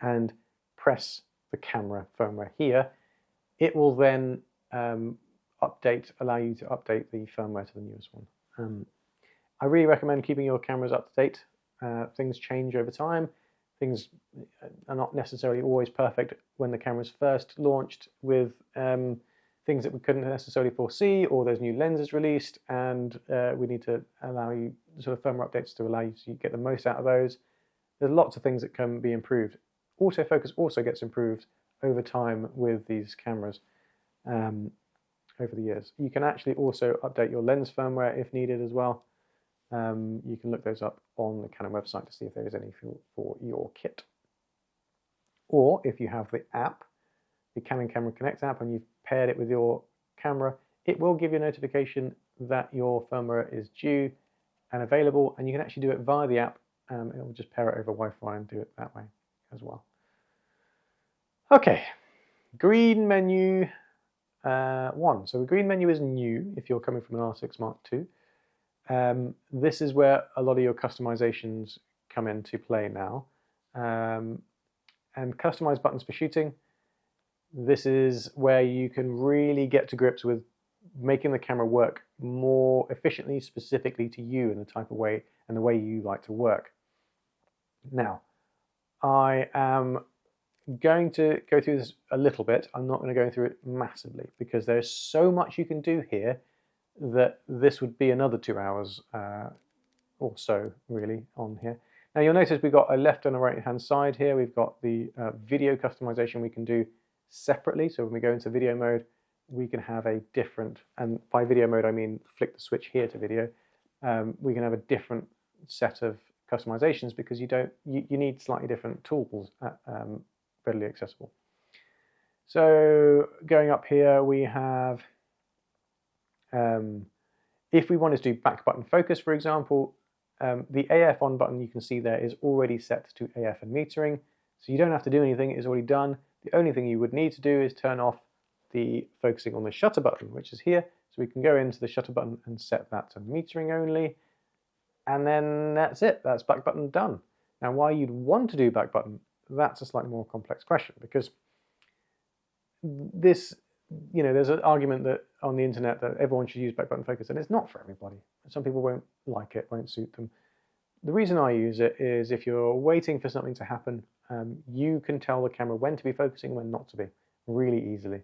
and press the camera firmware here. It will then allow you to update the firmware to the newest one. I really recommend keeping your cameras up to date. Things change over time. Things are not necessarily always perfect when the camera's first launched, with things that we couldn't necessarily foresee, or there's new lenses released, and we need to allow you sort of firmware updates to allow you to get the most out of those. There's lots of things that can be improved. Autofocus also gets improved over time with these cameras over the years. You can actually also update your lens firmware if needed as well. You can look those up on the Canon website to see if there is any for your kit. Or if you have the app, the Canon Camera Connect app, and you've paired it with your camera, it will give you a notification that your firmware is due and available, and you can actually do it via the app. It will just pair it over Wi-Fi and do it that way as well. Okay, green menu 1. So the green menu is new if you're coming from an R6 Mark II. This is where a lot of your customizations come into play now. And customize buttons for shooting. This is where you can really get to grips with making the camera work more efficiently, specifically to you in the type of way and the way you like to work. Now, I am going to go through this a little bit. I'm not going to go through it massively because there's so much you can do here that this would be another 2 hours or so really on here. Now you'll notice we've got a left and a right hand side here. We've got the video customization we can do separately. So when we go into video mode, we can have a different, and by video mode I mean flick the switch here to video. We can have a different set of customizations because you need slightly different tools readily accessible. So going up here we have, if we wanted to do back button focus, for example, the AF on button you can see there is already set to AF and metering, so you don't have to do anything, it's already done. The only thing you would need to do is turn off the focusing on the shutter button, which is here. So we can go into the shutter button and set that to metering only, and then that's it, that's back button done. Now why you'd want to do back button, that's a slightly more complex question, because this, you know, there's an argument that on the internet that everyone should use back button focus, and it's not for everybody. Some people won't like it, won't suit them. The reason I use it is if you're waiting for something to happen, you can tell the camera when to be focusing, when not to be, really easily.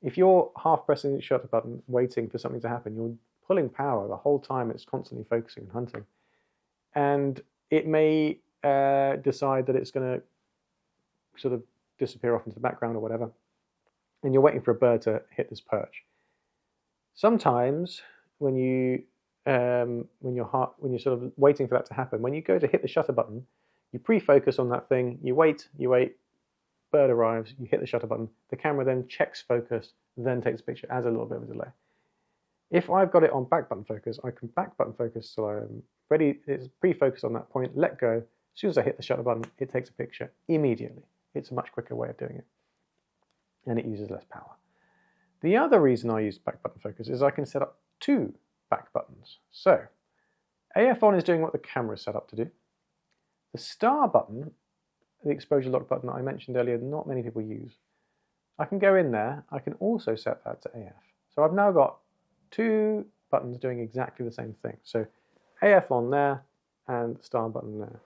If you're half pressing the shutter button, waiting for something to happen, you're pulling power the whole time it's constantly focusing and hunting. And it may decide that it's going to sort of disappear off into the background or whatever, and you're waiting for a bird to hit this perch. Sometimes when you're sort of waiting for that to happen, when you go to hit the shutter button, you pre-focus on that thing, you wait, bird arrives, you hit the shutter button, the camera then checks focus, then takes a picture, adds a little bit of a delay. If I've got it on back button focus, I can back button focus so I'm ready, it's pre-focused on that point, let go. As soon as I hit the shutter button, it takes a picture immediately. It's a much quicker way of doing it, and it uses less power. The other reason I use back button focus is I can set up 2 back buttons. So AF on is doing what the camera is set up to do. The star button, the exposure lock button that I mentioned earlier, not many people use. I can go in there, I can also set that to AF. So I've now got 2 buttons doing exactly the same thing. So AF on there and the star button there.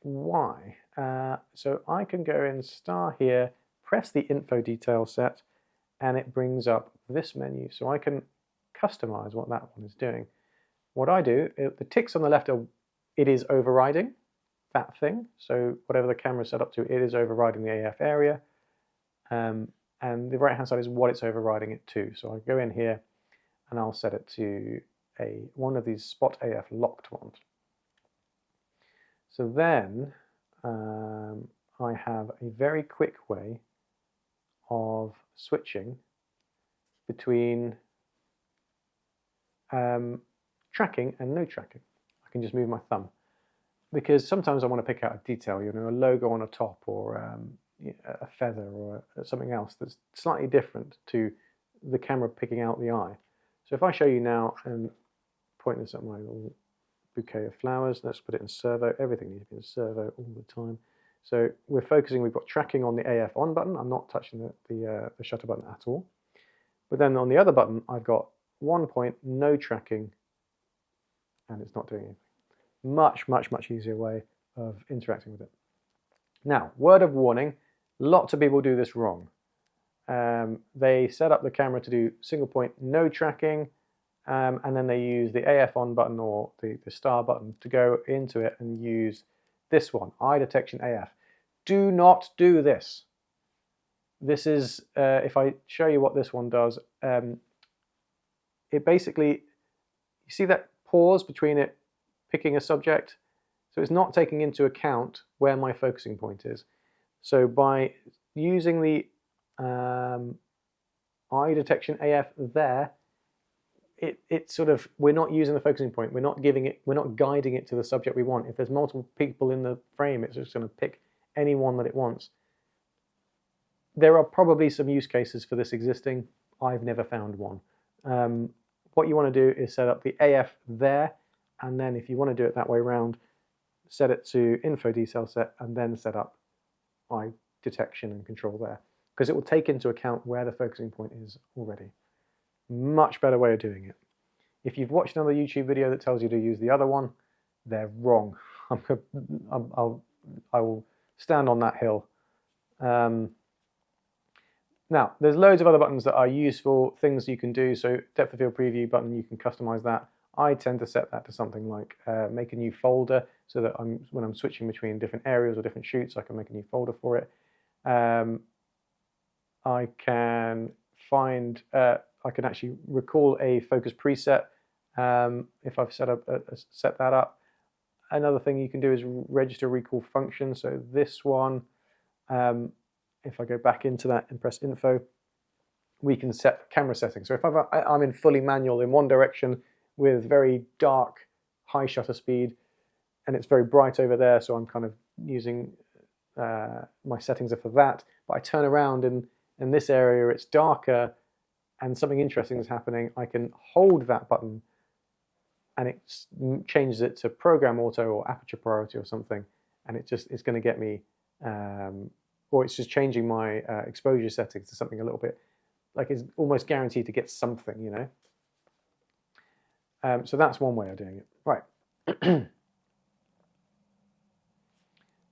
Why? So I can go in star here, press the info detail set, and it brings up this menu. So I can customize what that one is doing. What I do, the ticks on the left are, it is overriding that thing. So whatever the camera is set up to, it is overriding the AF area. And the right hand side is what it's overriding it to. So I go in here and I'll set it to one of these spot AF locked ones. So then I have a very quick way of switching between tracking and no tracking. I can just move my thumb, because sometimes I want to pick out a detail, you know, a logo on a top, or a feather, or something else that's slightly different to the camera picking out the eye. So if I show you now and point this at my little bouquet of flowers, let's put it in servo. Everything needs to be in servo all the time. So we're focusing, we've got tracking on the AF on button. I'm not touching the shutter button at all. But then on the other button, I've got 1 point, no tracking, and it's not doing anything. Much, much, much easier way of interacting with it. Now, word of warning, lots of people do this wrong. They set up the camera to do single point, no tracking, and then they use the AF on button or the star button to go into it and use this one, eye detection AF. Do not do this. This is, if I show you what this one does, it basically, you see that pause between it picking a subject? So it's not taking into account where my focusing point is. So by using the eye detection AF there, it sort of, we're not using the focusing point. We're not guiding it to the subject we want. If there's multiple people in the frame, it's just going to pick any one that it wants. There are probably some use cases for this existing. I've never found one. What you want to do is set up the AF there, and then if you want to do it that way around, set it to info detail set, and then set up eye detection and control there, because it will take into account where the focusing point is already. Much better way of doing it. If you've watched another YouTube video that tells you to use the other one, they're wrong. I will stand on that hill. Now, there's loads of other buttons that are useful, things you can do. So depth of field preview button, you can customize that. I tend to set that to something like make a new folder, so that when I'm switching between different areas or different shoots, I can make a new folder for it. I can find, I can actually recall a focus preset if I've set that up. Another thing you can do is register recall function. So this one, if I go back into that and press info, we can set camera settings. So if I'm in fully manual in one direction with very dark, high shutter speed, and it's very bright over there, so I'm kind of using, my settings are for that. But I turn around and in this area it's darker and something interesting is happening, I can hold that button and it changes it to program auto or aperture priority or something, and it's going to get me, or it's just changing my exposure settings to something a little bit, like it's almost guaranteed to get something, you know. So that's one way of doing it. Right.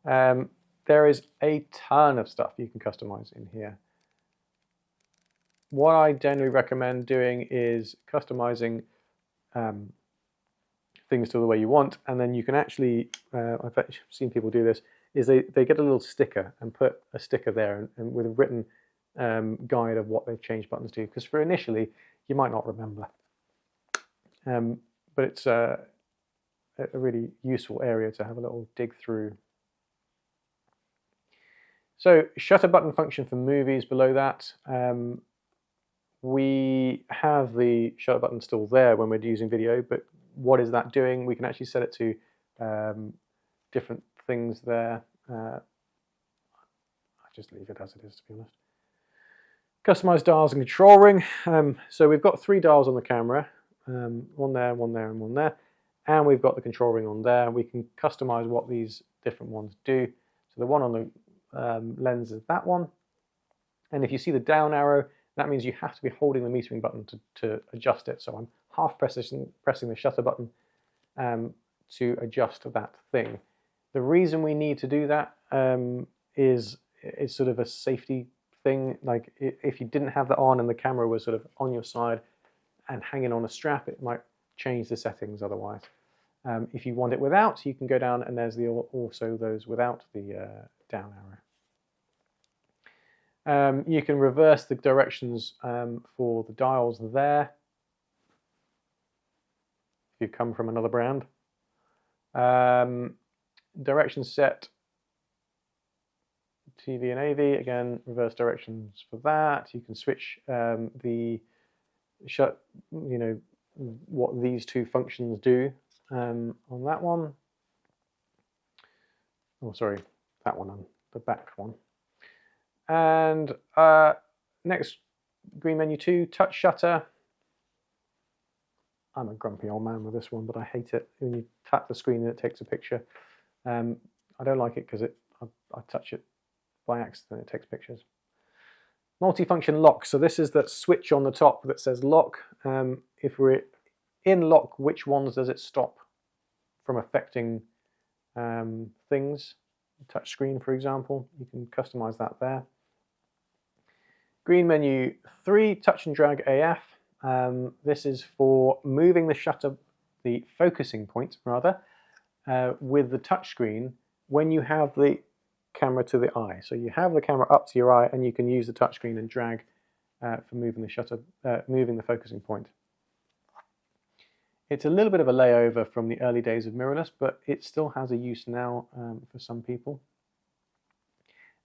There is a ton of stuff you can customize in here. What I generally recommend doing is customizing things to the way you want, and then you can actually, I've actually seen people do this, is they get a little sticker and put a sticker there and with a written guide of what they've changed buttons to, because for initially you might not remember. But it's a really useful area to have a little dig through. So shutter button function for movies below that. We have the shutter button still there when we're using video, but what is that doing? We can actually set it to different things there. I'll just leave it as it is, to be honest. Customize dials and control ring. So we've got 3 dials on the camera, one there, one there, and one there. And we've got the control ring on there. We can customize what these different ones do. So the one on the lens is that one. And if you see the down arrow, that means you have to be holding the metering button to adjust it. So I'm half pressing the shutter button to adjust that thing. The reason we need to do that is it's sort of a safety thing. Like if you didn't have that on and the camera was sort of on your side and hanging on a strap, it might change the settings otherwise. If you want it without, you can go down and there's also those without the down arrow. You can reverse the directions for the dials there if you come from another brand. Direction set, TV and AV, again, reverse directions for that. You can switch what these two functions do on that one. Oh, sorry, that one on the back one. And next, green menu 2, touch shutter. I'm a grumpy old man with this one, but I hate it when you tap the screen and it takes a picture. I don't like it because I touch it by accident, it takes pictures. Multifunction lock. So this is that switch on the top that says lock. If we're in lock, which ones does it stop from affecting things? Touch screen, for example, you can customize that there. Green menu 3, touch and drag AF. This is for moving the shutter, the focusing point rather, with the touch screen when you have the camera to the eye. So you have the camera up to your eye and you can use the touch screen and drag for moving the shutter, moving the focusing point. It's a little bit of a layover from the early days of mirrorless, but it still has a use now for some people.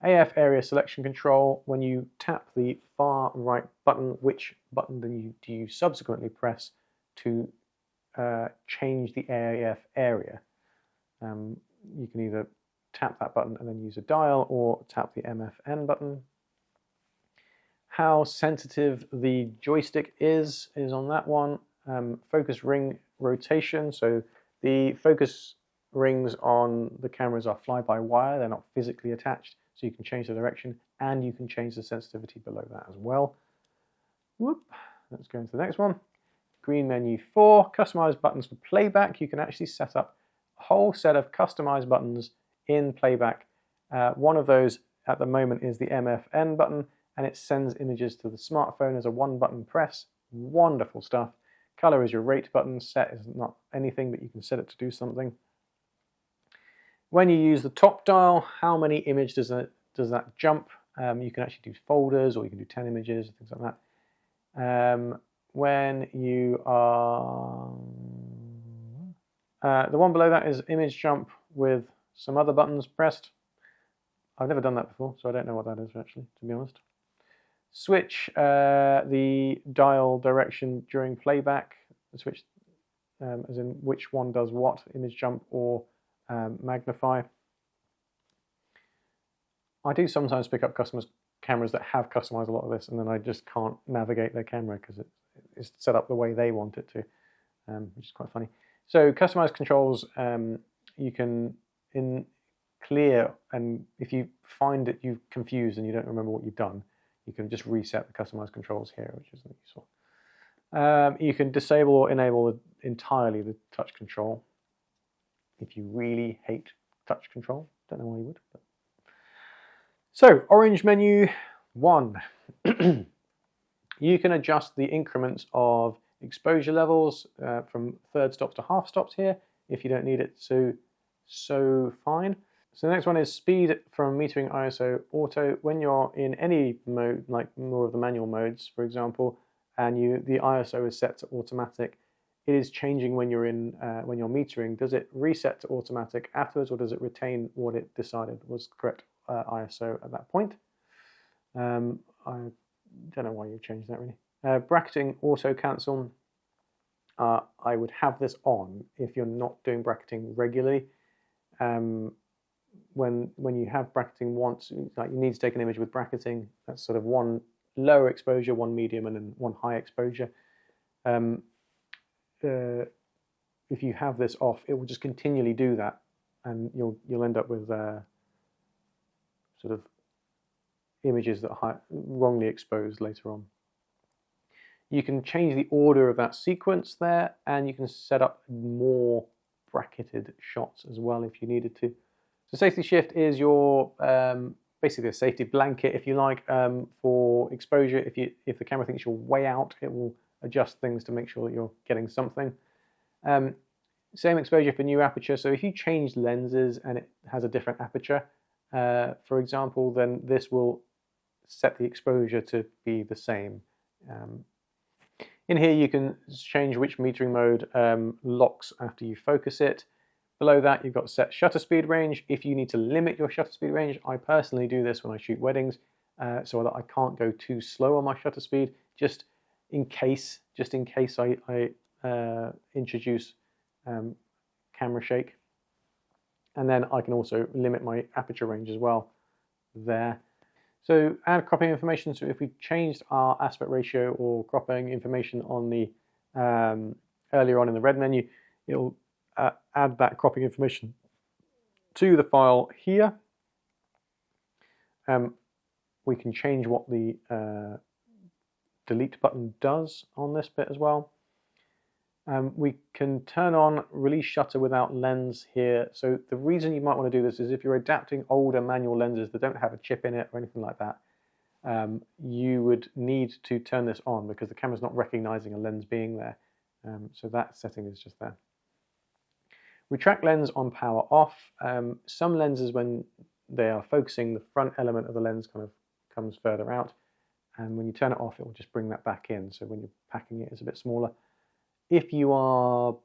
AF area selection control. When you tap the far right button, which button do you subsequently press to change the AF area? You can either tap that button and then use a dial, or tap the MFN button. How sensitive the joystick is on that one. Focus ring rotation, so the focus rings on the cameras are fly-by-wire, they're not physically attached, so you can change the direction and you can change the sensitivity below that as well. Whoop. Let's go into the next one. Green menu 4, customize buttons for playback. You can actually set up a whole set of customized buttons in Playback. One of those at the moment is the MFN button, and it sends images to the smartphone as a one-button press. Wonderful stuff. Color is your rate button. Set is not anything, but you can set it to do something. When you use the top dial, how many images does that jump? You can actually do folders, or you can do 10 images, things like that. When you are... the one below that is image jump with some other buttons pressed. I've never done that before, so I don't know what that is actually, to be honest. Switch the dial direction during playback. Switch as in which one does what, image jump or magnify. I do sometimes pick up customers' cameras that have customized a lot of this, and then I just can't navigate their camera because it's set up the way they want it to, which is quite funny. So customized controls, you can clear, and if you find that you've confused and you don't remember what you've done, you can just reset the customized controls here, which is useful. You can disable or enable entirely the touch control. if you really hate touch control. Don't know why you would. But. So, orange menu 1. You can adjust the increments of exposure levels from third stops to half stops here if you don't need it so fine. So the next one is speed from metering ISO auto. When you're in any mode, like more of the manual modes, for example, and the ISO is set to automatic, it is changing when you're when you're metering. Does it reset to automatic afterwards, or does it retain what it decided was correct ISO at that point? I don't know why you changed that really. Bracketing auto cancel. I would have this on if you're not doing bracketing regularly. When you have bracketing once, like you need to take an image with bracketing, that's sort of one lower exposure, one medium, and then one high exposure. If you have this off, it will just continually do that, and you'll end up with sort of images that are wrongly exposed later on. You can change the order of that sequence there, and you can set up more bracketed shots as well if you needed to. So safety shift is your basically a safety blanket, if you like, for exposure. If the camera thinks you're way out, it will adjust things to make sure that you're getting something. Same exposure for new aperture. So if you change lenses and it has a different aperture, for example, then this will set the exposure to be the same. In here you can change which metering mode locks after you focus it. Below that you've got set shutter speed range. If you need to limit your shutter speed range, I personally do this when I shoot weddings so that I can't go too slow on my shutter speed, just in case I introduce camera shake. And then I can also limit my aperture range as well there. So add cropping information. So if we changed our aspect ratio or cropping information on the earlier on in the red menu, it'll add that cropping information to the file here. We can change what the delete button does on this bit as well. We can turn on release shutter without lens here. So the reason you might want to do this is if you're adapting older manual lenses that don't have a chip in it or anything like that, you would need to turn this on because the camera's not recognizing a lens being there. So that setting is just there. Retract lens on power off. Some lenses, when they are focusing, the front element of the lens kind of comes further out, and when you turn it off, it will just bring that back in. So when you're packing it, it's a bit smaller. If you are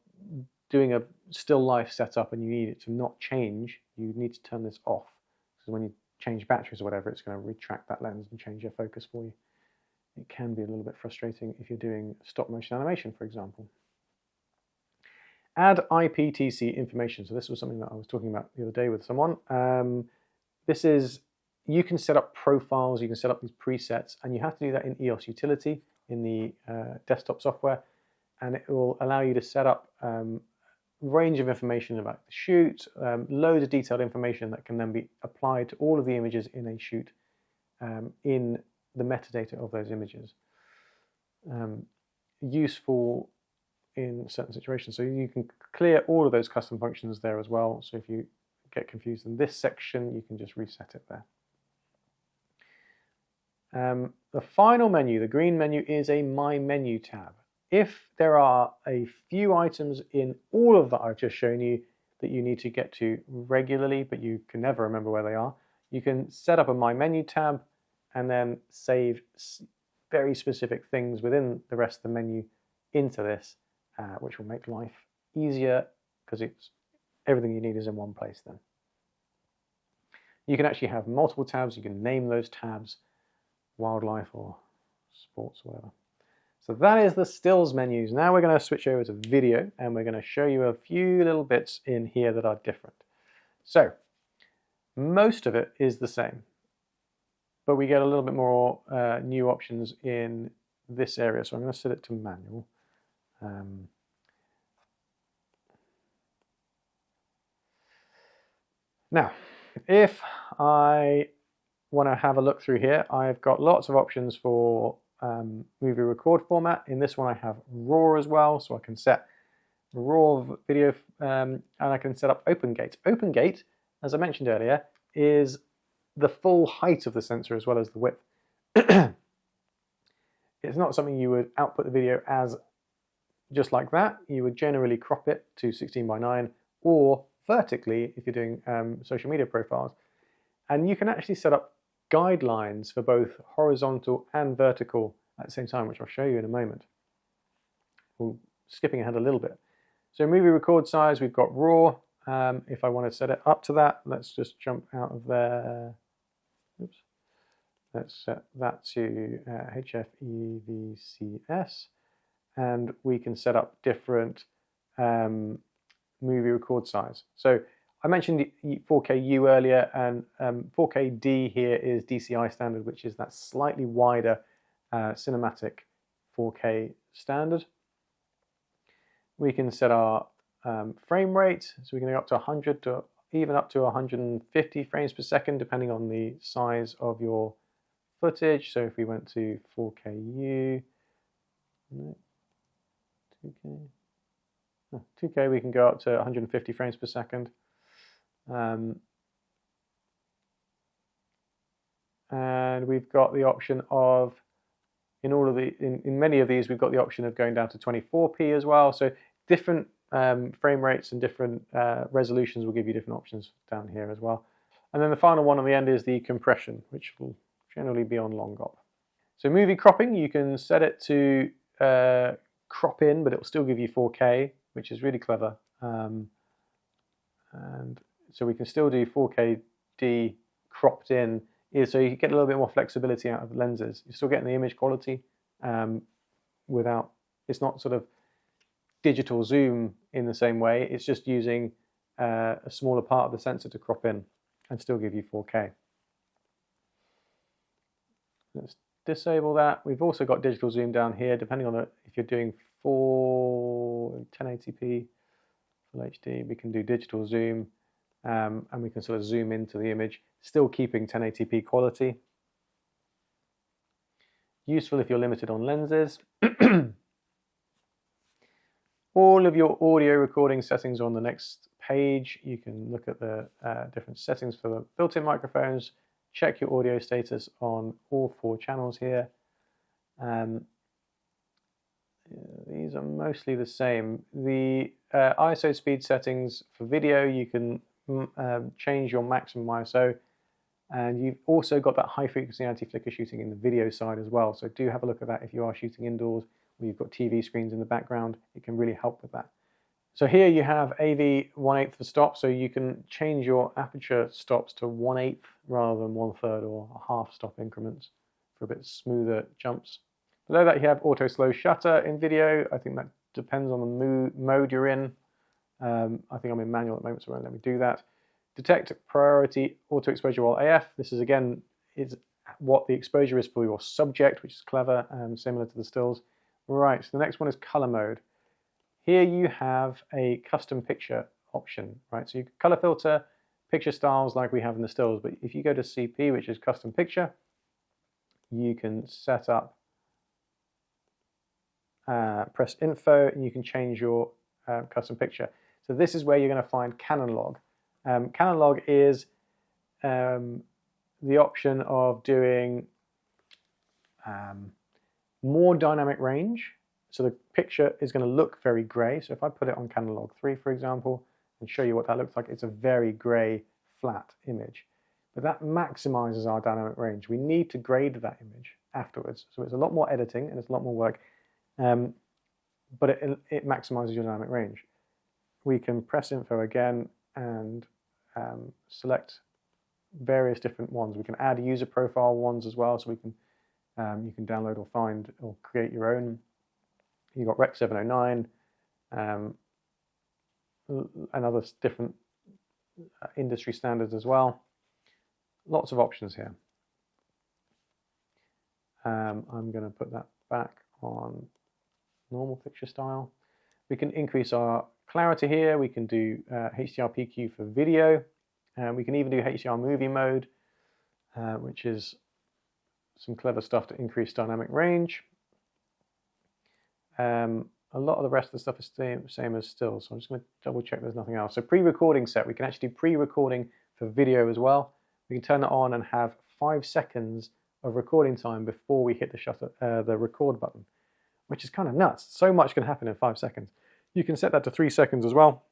doing a still life setup and you need it to not change, you need to turn this off. So when you change batteries or whatever, it's going to retract that lens and change your focus for you. It can be a little bit frustrating if you're doing stop motion animation, for example. Add IPTC information. So this was something that I was talking about the other day with someone. This is, you can set up profiles, you can set up these presets, and you have to do that in EOS Utility in the desktop software. And it will allow you to set up a range of information about the shoot, loads of detailed information that can then be applied to all of the images in a shoot in the metadata of those images. Useful in certain situations. So you can clear all of those custom functions there as well. So if you get confused in this section, you can just reset it there. The final menu, the green menu, is a My Menu tab. If there are a few items in all of that I've just shown you that you need to get to regularly, but you can never remember where they are, you can set up a My Menu tab and then save very specific things within the rest of the menu into this, which will make life easier because everything you need is in one place then. You can actually have multiple tabs. You can name those tabs wildlife or sports or whatever. So that is the stills menus. Now we're going to switch over to video and we're going to show you a few little bits in here that are different. So most of it is the same, but we get a little bit more new options in this area. So I'm going to set it to manual. Now, if I want to have a look through here, I've got lots of options for movie record format. In this one I have RAW as well, so I can set raw video, and I can set up open gate. Open gate, as I mentioned earlier, is the full height of the sensor as well as the width. It's not something you would output the video as just like that. You would generally crop it to 16:9 or vertically if you're doing social media profiles. And you can actually set up guidelines for both horizontal and vertical at the same time, which I'll show you in a moment. We're skipping ahead a little bit. So movie record size, we've got raw. If I want to set it up to that, let's just jump out of there. Oops. Let's set that to HEIF, and we can set up different movie record size. So I mentioned 4K-U earlier, and 4K-D here is DCI standard, which is that slightly wider cinematic 4K standard. We can set our frame rate, so we can go up to 100 to even up to 150 frames per second, depending on the size of your footage. So if we went to 4K-U, no, 2K, oh, 2K, we can go up to 150 frames per second. And we've got the option of, in many of these, we've got the option of going down to 24p as well. So different frame rates and different resolutions will give you different options down here as well. And then the final one on the end is the compression, which will generally be on long op. So movie cropping, you can set it to crop in, but it will still give you 4K, which is really clever. And so we can still do 4K-D cropped in, so you get a little bit more flexibility out of lenses. You're still getting the image quality without, it's not sort of digital zoom in the same way. It's just using a smaller part of the sensor to crop in and still give you 4K. Let's disable that. We've also got digital zoom down here, depending on if you're doing 1080p full HD, we can do digital zoom, and we can sort of zoom into the image, still keeping 1080p quality. Useful if you're limited on lenses. All of your audio recording settings are on the next page. You can look at the different settings for the built-in microphones, check your audio status on all 4 channels here. These are mostly the same. The ISO speed settings for video, you can change your maximum ISO, and you've also got that high frequency anti-flicker shooting in the video side as well. So do have a look at that if you are shooting indoors or you've got TV screens in the background. It can really help with that. So here you have AV 1/8 for stop, so you can change your aperture stops to 1/8 rather than 1/3 or a half stop increments for a bit smoother jumps. Below that you have auto slow shutter in video. I think that depends on the mode you're in. I think I'm in manual at the moment, so it won't let me do that. Detect priority auto exposure while AF. This is again is what the exposure is for your subject, which is clever, similar to the stills. Right, so the next one is color mode. Here you have a custom picture option, right? So you can color filter picture styles like we have in the stills, but if you go to CP, which is custom picture, you can set up, press info, and you can change your custom picture. So this is where you're going to find Canon log. Canon log is the option of doing more dynamic range. So the picture is going to look very grey. So if I put it on Canon log 3, for example, and show you what that looks like, it's a very grey, flat image. But that maximizes our dynamic range. We need to grade that image afterwards. So it's a lot more editing and it's a lot more work, but it maximizes your dynamic range. We can press info again and select various different ones. We can add user profile ones as well, so we can you can download or find or create your own. You've got Rec 709 and other different industry standards as well. Lots of options here. I'm going to put that back on normal picture style. We can increase our clarity here. We can do HDR PQ for video. We can even do HDR movie mode, which is some clever stuff to increase dynamic range. a lot of the rest of the stuff is the same as still, so I'm just going to double check there's nothing else. So pre-recording set, we can actually do pre-recording for video as well. We can turn it on and have 5 seconds of recording time before we hit the record button, which is kind of nuts. So much can happen in 5 seconds. You can set that to 3 seconds as well.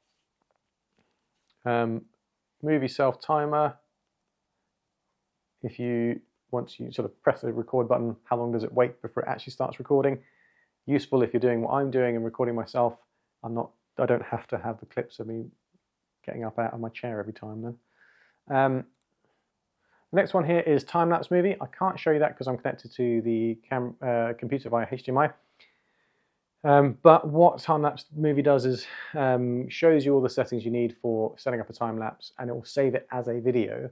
Movie self timer. Once you sort of press the record button, how long does it wait before it actually starts recording? Useful if you're doing what I'm doing and recording myself. I don't have to have the clips of me getting up out of my chair every time then. The next one here is time-lapse movie. I can't show you that because I'm connected to the computer via HDMI. But what time-lapse movie does is shows you all the settings you need for setting up a time-lapse, and it will save it as a video.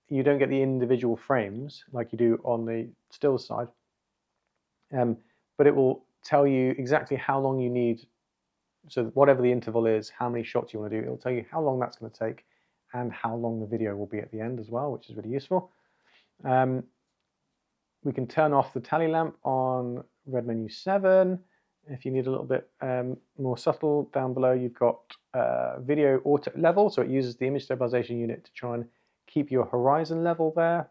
You don't get the individual frames like you do on the still side, but it will tell you exactly how long you need. So whatever the interval is, how many shots you want to do, it will tell you how long that's going to take and how long the video will be at the end as well, which is really useful. We can turn off the tally lamp on red menu 7. If you need a little bit more subtle, down below you've got video auto level, so it uses the image stabilization unit to try and keep your horizon level there.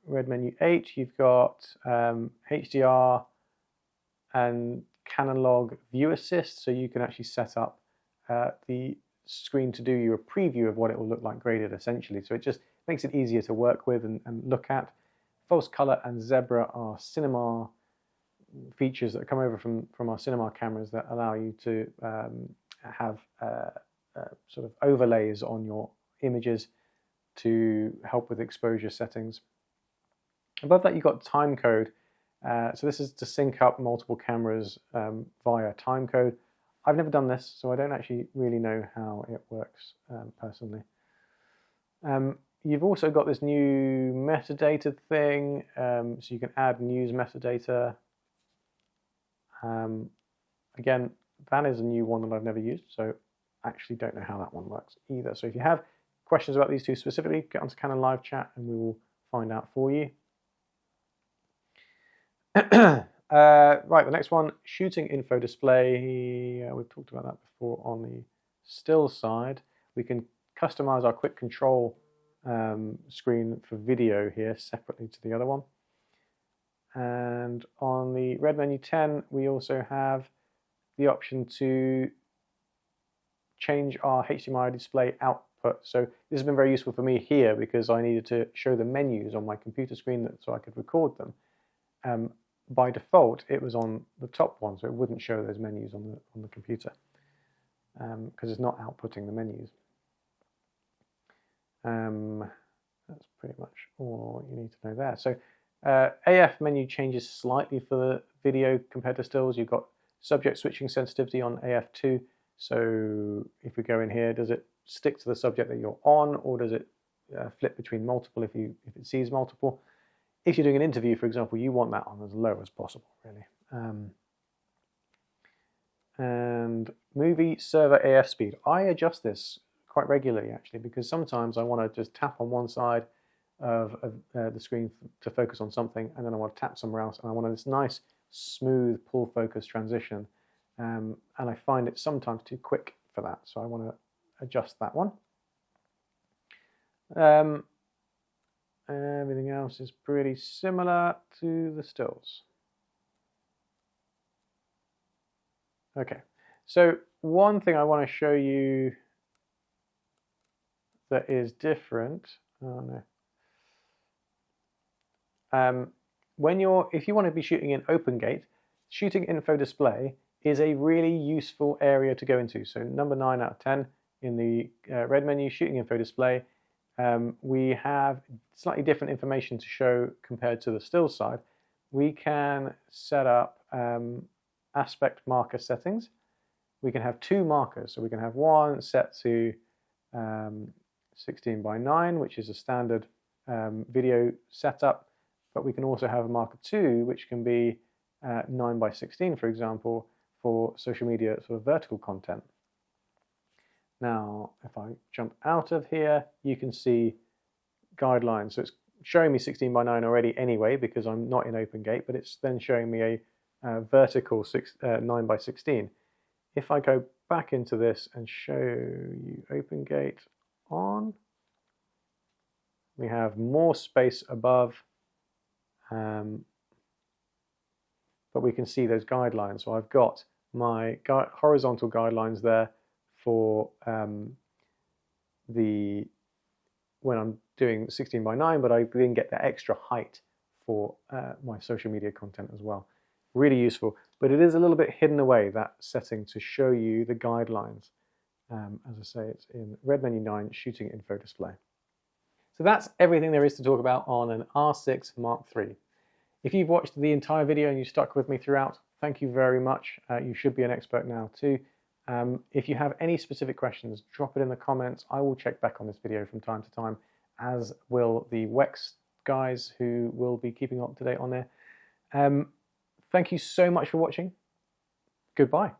Red menu 8, you've got HDR and Canon log view assist, so you can actually set up the screen to do you a preview of what it will look like graded essentially. So it just makes it easier to work with and look at. False color and zebra are cinema features that come over from our cinema cameras that allow you to have sort of overlays on your images to help with exposure settings. Above that you've got time code. So this is to sync up multiple cameras via time code. I've never done this, so I don't actually really know how it works personally. You've also got this new metadata thing, so you can add news metadata. Again, that is a new one that I've never used, so I actually don't know how that one works either. So if you have questions about these two specifically, get onto Canon Live Chat and we will find out for you. Right, the next one, shooting info display. We've talked about that before on the still side. We can customize our quick control screen for video here separately to the other one. And on the red menu 10, we also have the option to change our HDMI display output. So this has been very useful for me here because I needed to show the menus on my computer screen so I could record them. By default, it was on the top one, so it wouldn't show those menus on the computer because it's not outputting the menus. That's pretty much all you need to know there. So AF menu changes slightly for the video compared to stills. You've got subject switching sensitivity on AF2. So if we go in here, does it stick to the subject that you're on, or does it flip between multiple if it sees multiple? If you're doing an interview, for example, you want that on as low as possible, really. And movie server AF speed. I adjust this quite regularly, actually, because sometimes I want to just tap on one side of the screen to focus on something, and then I want to tap somewhere else, and I want this nice, smooth pull focus transition. And I find it sometimes too quick for that, so I want to adjust that one. Everything else is pretty similar to the stills. Okay, so one thing I want to show you that is different. Oh no. If you want to be shooting in open gate, shooting info display is a really useful area to go into. So number 9 out of 10 in the red menu, shooting info display. We have slightly different information to show compared to the still side. We can set up aspect marker settings. We can have 2 markers. So we can have one set to 16:9, which is a standard video setup, but we can also have a marker 2, which can be 9:16, for example, for social media sort of vertical content. Now, if I jump out of here, you can see guidelines. So it's showing me 16:9 already anyway because I'm not in OpenGate, but it's then showing me a vertical 9:16. If I go back into this and show you OpenGate on, we have more space above, but we can see those guidelines. So I've got my horizontal guidelines there for when I'm doing 16:9, but I then get the extra height for my social media content as well. Really useful, but it is a little bit hidden away, that setting, to show you the guidelines. As I say, it's in Red Menu 9, Shooting Info Display. So that's everything there is to talk about on an R6 Mark III. If you've watched the entire video and you stuck with me throughout, thank you very much. You should be an expert now too. If you have any specific questions, drop it in the comments. I will check back on this video from time to time, as will the WEX guys who will be keeping up to date on there. Thank you so much for watching. Goodbye.